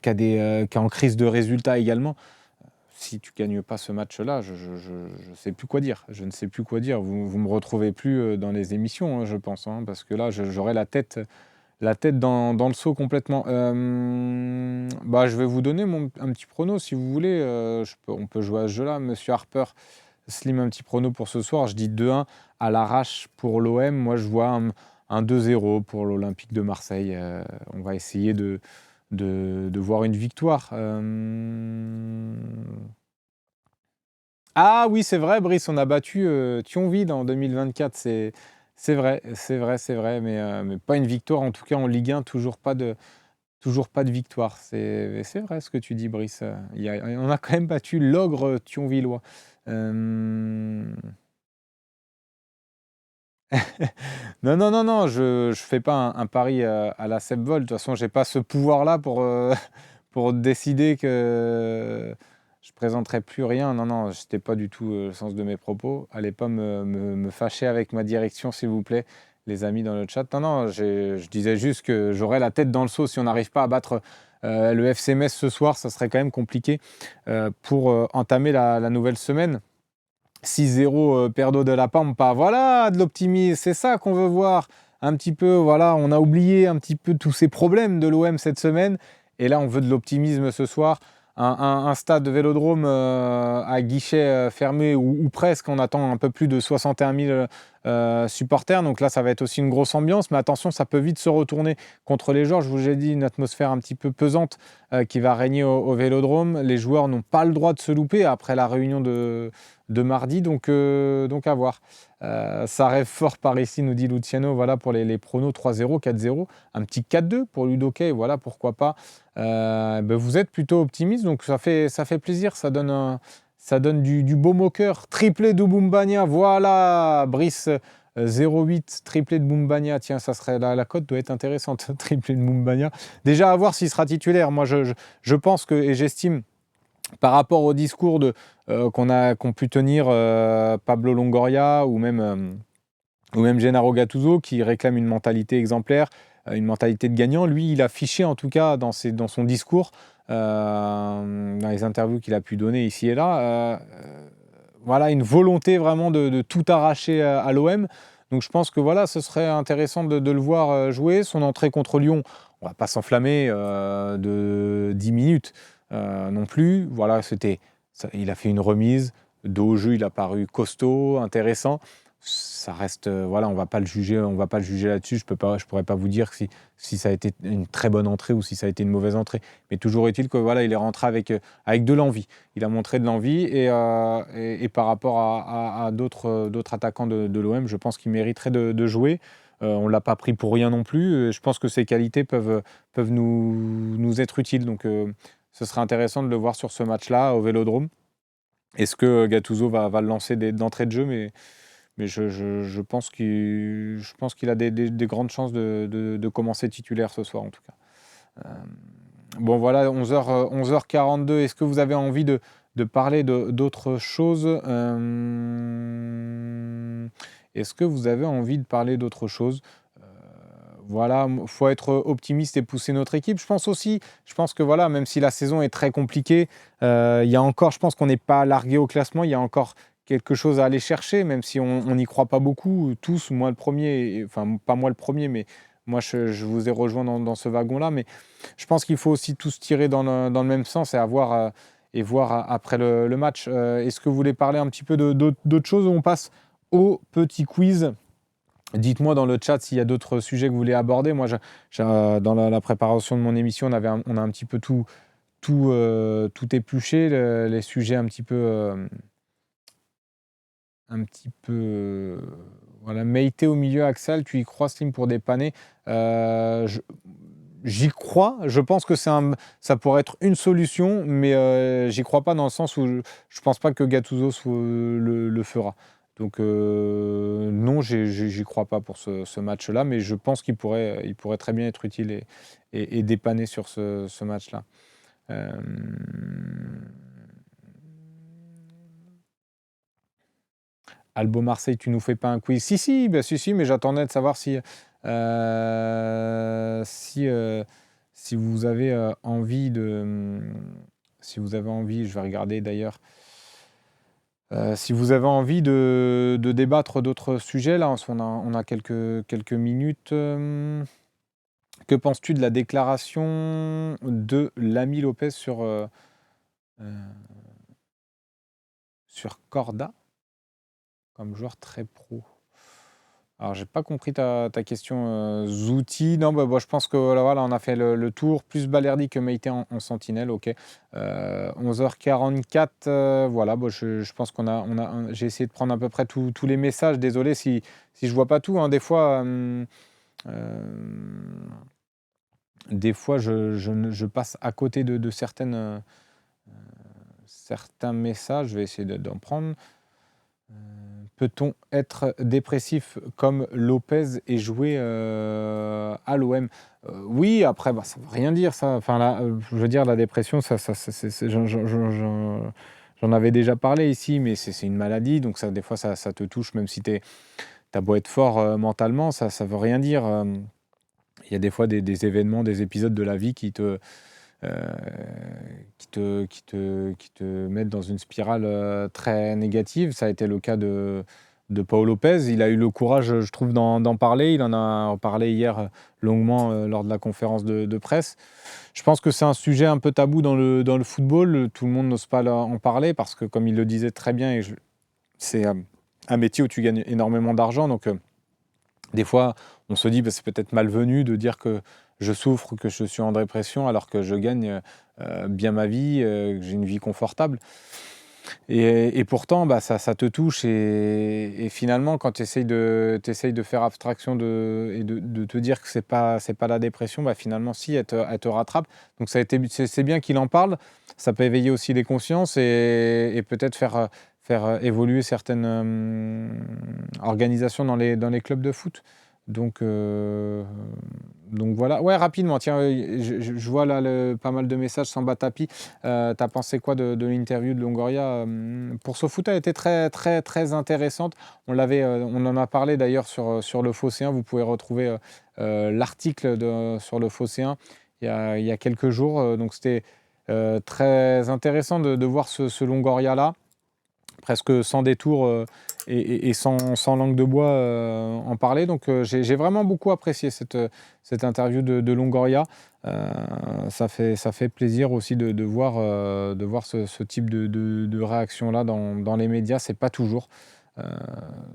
qui est en crise de résultats également, si tu ne gagnes pas ce match-là, je ne sais plus quoi dire. Je ne sais plus quoi dire. Vous ne me retrouvez plus dans les émissions, hein, je pense, hein, parce que là, j'aurai la tête dans le seau complètement. Je vais vous donner un petit prono, si vous voulez. On peut jouer à ce jeu-là. Monsieur Harper, Slim, un petit prono pour ce soir. Je dis 2-1 à l'arrache pour l'OM. Moi, je vois un 2-0 pour l'Olympique de Marseille. On va essayer de voir une victoire. Ah oui, c'est vrai, Brice, on a battu Thionville en 2024. C'est vrai, c'est vrai, c'est vrai, mais pas une victoire, en tout cas en Ligue 1, toujours pas de victoire. C'est vrai ce que tu dis, Brice. On a quand même battu l'ogre thionvillois. Hem, non, non, non, non, je fais pas un pari, à la Seb Vol. De toute façon, j'ai pas ce pouvoir-là pour, pour décider que je présenterai plus rien. Non, non, c'était pas du tout, le sens de mes propos. Allez pas me fâcher avec ma direction, s'il vous plaît, les amis dans le chat. Non, non, je disais juste que j'aurais la tête dans le seau si on n'arrive pas à battre, le FC Metz ce soir. Ça serait quand même compliqué, pour, entamer la nouvelle semaine. 6-0, Perdo de la Pampa. Voilà, de l'optimisme, c'est ça qu'on veut voir. Un petit peu, voilà, on a oublié un petit peu tous ces problèmes de l'OM cette semaine. Et là, on veut de l'optimisme ce soir. Un stade de Vélodrome, à guichet, fermé ou presque. On attend un peu plus de 61 000 supporters. Donc là, ça va être aussi une grosse ambiance. Mais attention, ça peut vite se retourner contre les joueurs. Je vous ai dit, une atmosphère un petit peu pesante, qui va régner au Vélodrome. Les joueurs n'ont pas le droit de se louper après la réunion de mardi, donc à voir. Ça rêve fort par ici, nous dit Luciano, voilà pour les pronos 3-0, 4-0, un petit 4-2 pour Ludokai, voilà pourquoi pas. Ben vous êtes plutôt optimiste, donc ça fait plaisir, ça donne du baume au cœur. Triplé de Boumbagna, voilà, Brice, 0,8, triplé de Boumbagna, tiens, ça serait la cote doit être intéressante, triplé de Boumbagna. Déjà à voir s'il sera titulaire, moi je pense que, et j'estime, par rapport au discours qu'ont pu tenir, Pablo Longoria ou même Gennaro Gattuso qui réclame une mentalité exemplaire, une mentalité de gagnant. Lui, il a fiché en tout cas dans son discours, dans les interviews qu'il a pu donner ici et là, voilà, une volonté vraiment de tout arracher à l'OM. Donc je pense que voilà, ce serait intéressant de le voir, jouer. Son entrée contre Lyon, on va pas s'enflammer, de 10 minutes, non plus. Voilà, il a fait une remise. Dos au jeu, il a paru costaud, intéressant. Ça reste, voilà, on va pas le juger là-dessus. Je pourrais pas vous dire si ça a été une très bonne entrée ou si ça a été une mauvaise entrée. Mais toujours est-il que voilà, il est rentré avec de l'envie. Il a montré de l'envie et par rapport à d'autres attaquants de l'OM, je pense qu'il mériterait de jouer. On ne l'a pas pris pour rien non plus. Je pense que ses qualités peuvent nous être utiles. Donc ce serait intéressant de le voir sur ce match-là au Vélodrome. Est-ce que Gattuso va le lancer d'entrée de jeu, mais je pense qu'il a des grandes chances de commencer titulaire ce soir en tout cas. Bon voilà, 11h42. Est-ce que vous avez envie de parler d'autres choses? Est-ce que vous avez envie de parler d'autre chose? Voilà, il faut être optimiste et pousser notre équipe. Je pense que voilà, même si la saison est très compliquée, il y a encore, je pense qu'on n'est pas largué au classement, il y a encore quelque chose à aller chercher, même si on n'y croit pas beaucoup, tous, moi le premier, enfin pas moi le premier, mais moi je vous ai rejoint dans ce wagon-là, mais je pense qu'il faut aussi tous tirer dans le même sens et voir après le match. Est-ce que vous voulez parler un petit peu d'autres choses ou on passe au petit quiz? Dites-moi dans le chat s'il y a d'autres sujets que vous voulez aborder. Moi, dans la préparation de mon émission, on a un petit peu tout épluché, les sujets un petit peu, voilà. Meïté au milieu, Axel, tu y crois, Slim, pour dépanner? J'y crois. Je pense que ça pourrait être une solution, mais j'y crois pas dans le sens où je pense pas que Gattuso le fera. Donc non, j'y crois pas pour ce match-là, mais je pense il pourrait très bien être utile et dépanner sur ce match-là. Albo Marseille, tu nous fais pas un quiz? Si, si, bah, si, mais j'attendais de savoir euh, si, euh, si vous avez envie si vous avez envie, je vais regarder d'ailleurs, si vous avez envie de débattre d'autres sujets, là, on a quelques minutes. Que penses-tu de la déclaration de l'ami Lopez euh, sur Corda comme joueur très pro? Alors, j'ai pas compris ta question, Zouti. Non, bah, je pense que voilà, on a fait le tour. Plus Balerdi que Meïté en sentinelle, OK. 11h44, voilà, bah, je pense j'ai essayé de prendre à peu près tous les messages. Désolé si je vois pas tout, hein. Des fois, je passe à côté de certains messages. Je vais essayer d'en prendre. Peut-on être dépressif comme Lopez et jouer à l'OM? Oui, après, bah, ça ne veut rien dire ça. Enfin, là, je veux dire, la dépression, j'en avais déjà parlé ici, mais c'est une maladie, donc ça, des fois, ça te touche, même si t'as beau être fort mentalement, ça ne veut rien dire. Il y a des fois des événements, des épisodes de la vie euh, qui te mettent dans une spirale très négative. Ça a été le cas de Paul Lopez. Il a eu le courage, je trouve, d'en parler. Il en a parlé hier longuement lors de la conférence de presse. Je pense que c'est un sujet un peu tabou dans le football. Tout le monde n'ose pas en parler parce que, comme il le disait très bien, c'est un métier où tu gagnes énormément d'argent. Donc, des fois, on se dit, bah, c'est peut-être malvenu de dire que je souffre, que je suis en dépression, alors que je gagne bien ma vie, que j'ai une vie confortable. Et pourtant, bah, ça te touche. Et finalement, quand tu essayes de faire abstraction et de te dire que c'est pas la dépression, bah, finalement, si, elle te rattrape. Donc, c'est bien qu'il en parle. Ça peut éveiller aussi les consciences et peut-être faire évoluer certaines organisations dans les clubs de foot. Donc, voilà. Ouais, rapidement, tiens, je vois là pas mal de messages sans bas tapis. T'as pensé quoi de l'interview de Longoria? Pour SoFoot, elle était très, très, très intéressante. On en a parlé d'ailleurs sur le Phocéen. Vous pouvez retrouver l'article sur le Phocéen il y a quelques jours. Donc, c'était très intéressant de voir ce Longoria-là, presque sans détour et sans langue de bois en parler. Donc j'ai vraiment beaucoup apprécié cette interview de Longoria. Ça fait plaisir aussi de voir ce type de réaction-là dans les médias. C'est pas toujours.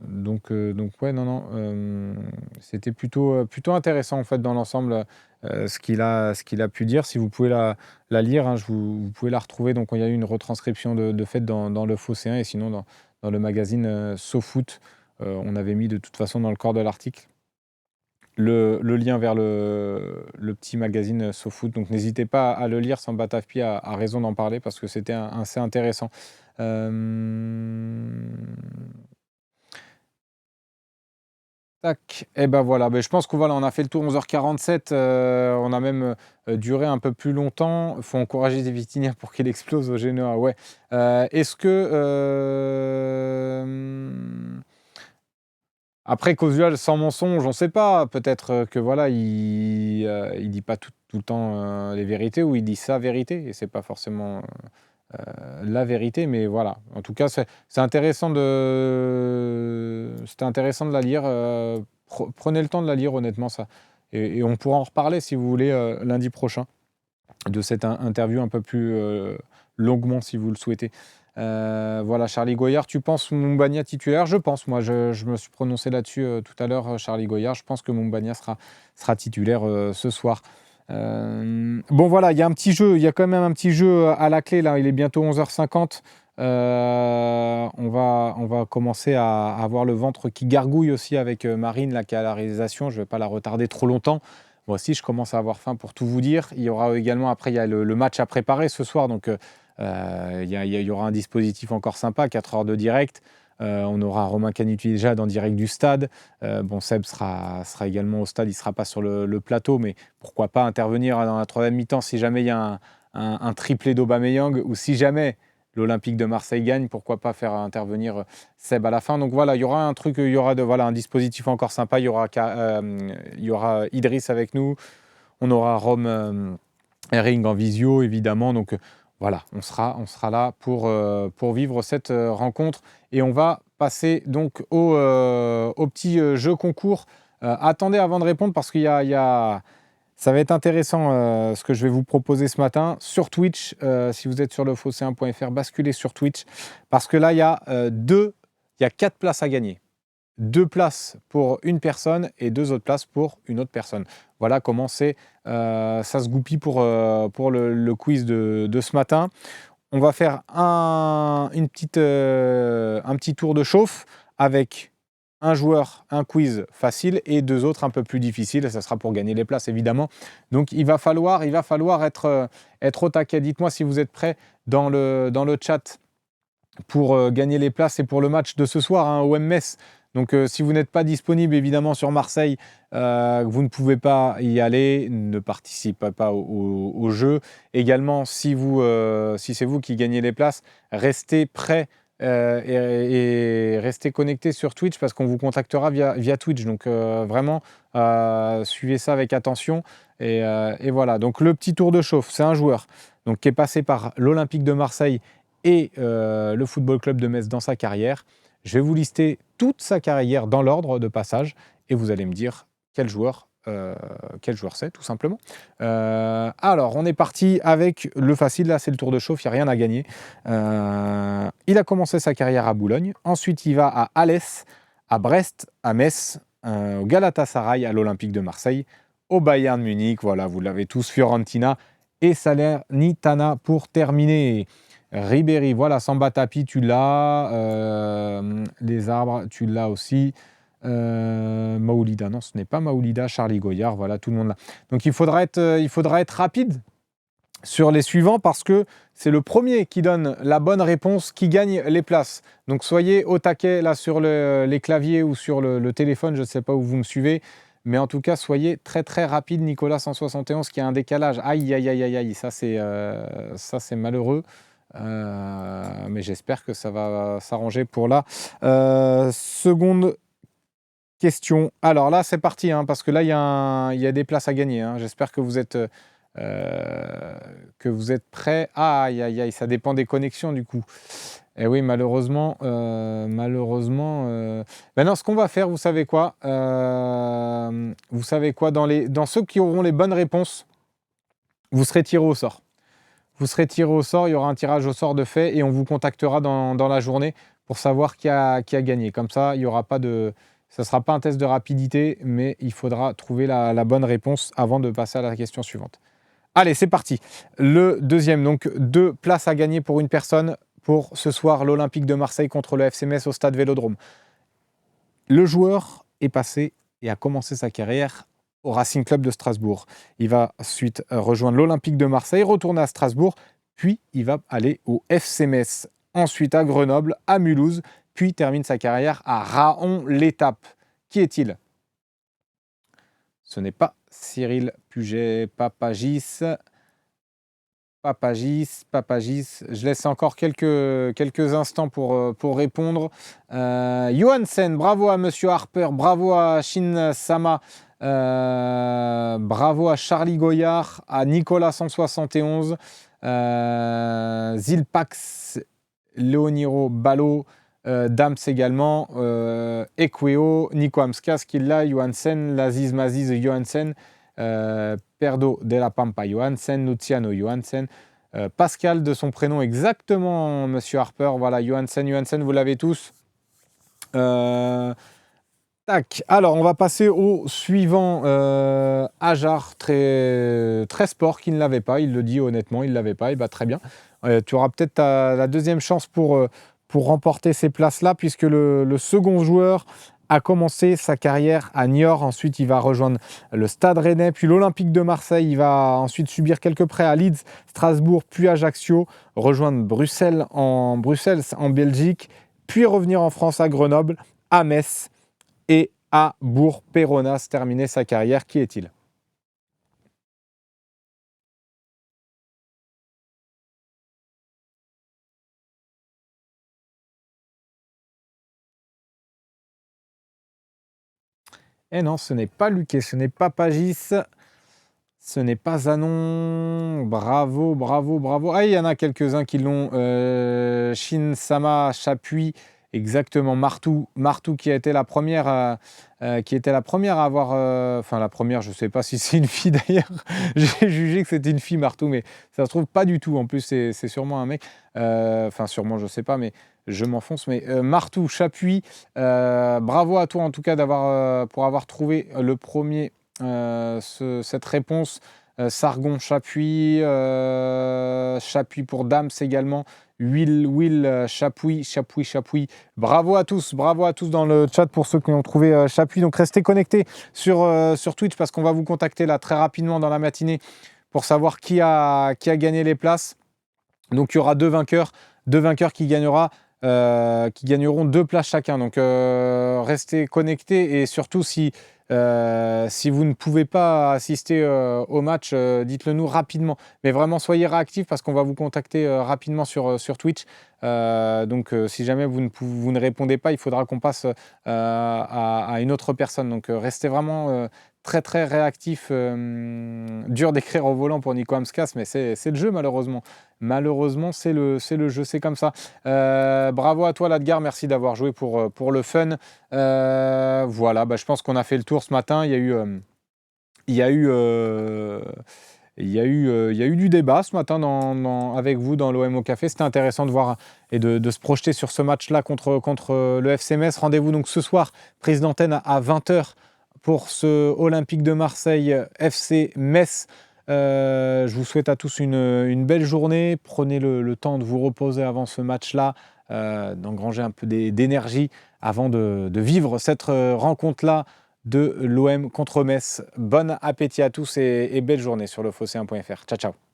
Donc ouais, non, c'était plutôt intéressant en fait dans l'ensemble ce qu'il a pu dire. Si vous pouvez la lire, hein, vous pouvez la retrouver. Donc il y a eu une retranscription de fait dans le Phocéen et sinon dans le magazine SoFoot. On avait mis de toute façon dans le corps de l'article le lien vers le petit magazine SoFoot. Donc n'hésitez pas à le lire. Samba Tafpi a raison d'en parler parce que c'était assez intéressant. Tac, et ben voilà, je pense qu'on on a fait le tour 11h47, on a même duré un peu plus longtemps. Il faut encourager des Vitinha pour qu'il explose au Genoa, ouais. Est-ce que après Kozual sans mensonge, on ne sait pas. Peut-être que voilà, il dit pas tout le temps les vérités ou il dit sa vérité et c'est pas forcément la vérité, mais voilà. En tout cas, c'était intéressant de la lire. Prenez le temps de la lire, honnêtement, ça. Et on pourra en reparler si vous voulez lundi prochain de cette interview un peu plus longuement si vous le souhaitez. Voilà, Charlie Goyard, tu penses Moumbagna titulaire? Je pense, moi, je me suis prononcé là-dessus tout à l'heure, Charlie Goyard. Je pense que Moumbagna sera titulaire ce soir. Bon, voilà, il y a quand même un petit jeu à la clé, là. Il est bientôt 11h50. On va commencer à avoir le ventre qui gargouille aussi avec Marine, là, qui est à la réalisation. Je ne vais pas la retarder trop longtemps. Moi aussi, je commence à avoir faim pour tout vous dire. Il y aura également, après, il y a le match à préparer ce soir. Donc, il y aura un dispositif encore sympa, 4 heures de direct. On aura Romain Canuti déjà dans direct du stade. Bon, Seb sera également au stade. Il ne sera pas sur le plateau, mais pourquoi pas intervenir dans la troisième mi-temps si jamais il y a un triplé d'Aubameyang ou si jamais l'Olympique de Marseille gagne, pourquoi pas faire intervenir Seb à la fin. Donc voilà, il y aura un truc, il y aura un dispositif encore sympa. Il y aura Idriss avec nous. On aura Rome Herring en visio, évidemment. Donc voilà, on sera là pour vivre cette rencontre. Et on va passer donc au petit jeu concours. Attendez avant de répondre parce qu'il y a ça va être intéressant ce que je vais vous proposer ce matin sur Twitch. Si vous êtes sur lephocéen.fr, basculez sur Twitch parce que là, il y a 4 places à gagner. 2 places pour une personne et 2 autres places pour une autre personne. Voilà comment ça se goupille pour le quiz de ce matin. On va faire un petit tour de chauffe avec un joueur, un quiz facile et 2 autres un peu plus difficiles. Ça sera pour gagner les places, évidemment. Donc, il va falloir être au taquet. Dites-moi si vous êtes prêts dans le chat pour gagner les places et pour le match de ce soir, hein, au MS. Donc, si vous n'êtes pas disponible, évidemment, sur Marseille, vous ne pouvez pas y aller, ne participez pas au jeu. Également, si c'est vous qui gagnez les places, restez prêts et restez connectés sur Twitch parce qu'on vous contactera via Twitch. Donc, vraiment, suivez ça avec attention. Et voilà. Donc, le petit tour de chauffe, c'est un joueur donc, qui est passé par l'Olympique de Marseille et le Football Club de Metz dans sa carrière. Je vais vous lister toute sa carrière dans l'ordre de passage et vous allez me dire quel joueur c'est, tout simplement. Alors, on est parti avec le facile. Là, c'est le tour de chauffe, il n'y a rien à gagner. Il a commencé sa carrière à Boulogne. Ensuite, il va à Alès, à Brest, à Metz, au Galatasaray, à l'Olympique de Marseille, au Bayern Munich. Voilà, vous l'avez tous, Fiorentina et Salernitana pour terminer. Ribéry, voilà, Samba Tapi, tu l'as. Les arbres, tu l'as aussi. Maoulida, non, ce n'est pas Maoulida. Charlie Goyard, voilà, tout le monde là. Donc il faudra être rapide sur les suivants parce que c'est le premier qui donne la bonne réponse qui gagne les places. Donc soyez au taquet là sur les claviers ou sur le téléphone, je ne sais pas où vous me suivez. Mais en tout cas, soyez très très rapide. Nicolas 171 qui a un décalage. Aïe, aïe, aïe, aïe, aïe. Ça, c'est malheureux. Mais j'espère que ça va s'arranger pour la seconde question. Alors là, c'est parti, hein, parce que là, il y a des places à gagner. Hein. J'espère que vous êtes prêts. Ah, aïe, aïe, aïe, ça dépend des connexions du coup. Et oui, malheureusement, maintenant, ce qu'on va faire, vous savez quoi dans ceux qui auront les bonnes réponses, vous serez tiré au sort. Vous serez tiré au sort, il y aura un tirage au sort de fait et on vous contactera dans la journée pour savoir qui a gagné. Comme ça, il y aura pas de... Ça ne sera pas un test de rapidité, mais il faudra trouver la bonne réponse avant de passer à la question suivante. Allez, c'est parti. Le deuxième, donc 2 places à gagner pour une personne pour ce soir, l'Olympique de Marseille contre le FC Metz au stade Vélodrome. Le joueur est passé et a commencé sa carrière au Racing Club de Strasbourg. Il va ensuite rejoindre l'Olympique de Marseille, retourner à Strasbourg, puis il va aller au FC Metz, ensuite à Grenoble, à Mulhouse, puis termine sa carrière à Raon-l'Étape. Qui est-il? Ce n'est pas Cyril Puget-Papagis. Je laisse encore quelques instants pour répondre. Johansen, bravo à Monsieur Harper, bravo à Shin Sama, bravo à Charlie Goyard, à Nicolas 171, Zilpax, Leoniro Balo, Dams également, Equeo, Nico Amskas, Killa, Johansen, Laziz Maziz Johansen, Perdo de la Pampa Johansen, Luciano Johansen, Pascal de son prénom exactement, Monsieur Harper, voilà, Johansen, vous l'avez tous. Tac, alors on va passer au suivant, Ajar, très, très sport, qui ne l'avait pas, il le dit honnêtement, il ne l'avait pas, et bah très bien. Tu auras peut-être la deuxième chance pour remporter ces places-là, puisque le second joueur a commencé sa carrière à Niort. Ensuite, il va rejoindre le Stade Rennais, puis l'Olympique de Marseille. Il va ensuite subir quelques prêts à Leeds, Strasbourg, puis Ajaccio, rejoindre Bruxelles en Belgique, puis revenir en France à Grenoble, à Metz et à Bourg-Péronas, terminer sa carrière. Qui est-il ? Eh non, ce n'est pas Luquet, ce n'est pas Pagis, ce n'est pas Zanon. Bravo. Ah, il y en a quelques-uns qui l'ont. Shin Sama, Chapuis exactement, Martou qui a été la première, à avoir, enfin la première, je sais pas si c'est une fille d'ailleurs. J'ai jugé que c'était une fille Martou, mais ça se trouve pas du tout. En plus, c'est sûrement un mec. Enfin, sûrement, je sais pas, mais je m'enfonce. Mais Martou Chapuis, bravo à toi en tout cas pour avoir trouvé le premier cette réponse. Sargon Chapuis, Chapuis pour Dams également. Will, Chapuis. Bravo à tous dans le chat pour ceux qui ont trouvé Chapuis. Donc restez connectés sur Twitch parce qu'on va vous contacter là très rapidement dans la matinée pour savoir qui a gagné les places. Donc il y aura deux vainqueurs qui gagneront 2 places chacun. Donc restez connectés et surtout si vous ne pouvez pas assister au match, dites-le nous rapidement. Mais vraiment soyez réactifs parce qu'on va vous contacter rapidement sur Twitch. Donc si jamais vous ne répondez pas, il faudra qu'on passe à une autre personne. Donc restez vraiment très très réactifs. Dur d'écrire au volant pour Nico Amskas, mais c'est le jeu malheureusement. Malheureusement, c'est le jeu, c'est comme ça. Bravo à toi, Ladgar, merci d'avoir joué pour le fun. Voilà, je pense qu'on a fait le tour ce matin. Il y a eu du débat ce matin avec vous dans l'OM au Café. C'était intéressant de voir et de se projeter sur ce match-là contre le FC Metz. Rendez-vous donc ce soir, prise d'antenne à 20h pour ce Olympique de Marseille FC Metz. Je vous souhaite à tous une belle journée. Prenez le temps de vous reposer avant ce match-là, d'engranger un peu d'énergie avant de vivre cette rencontre-là de l'OM contre Metz. Bon appétit à tous et belle journée sur lefosséen.fr. Ciao, ciao.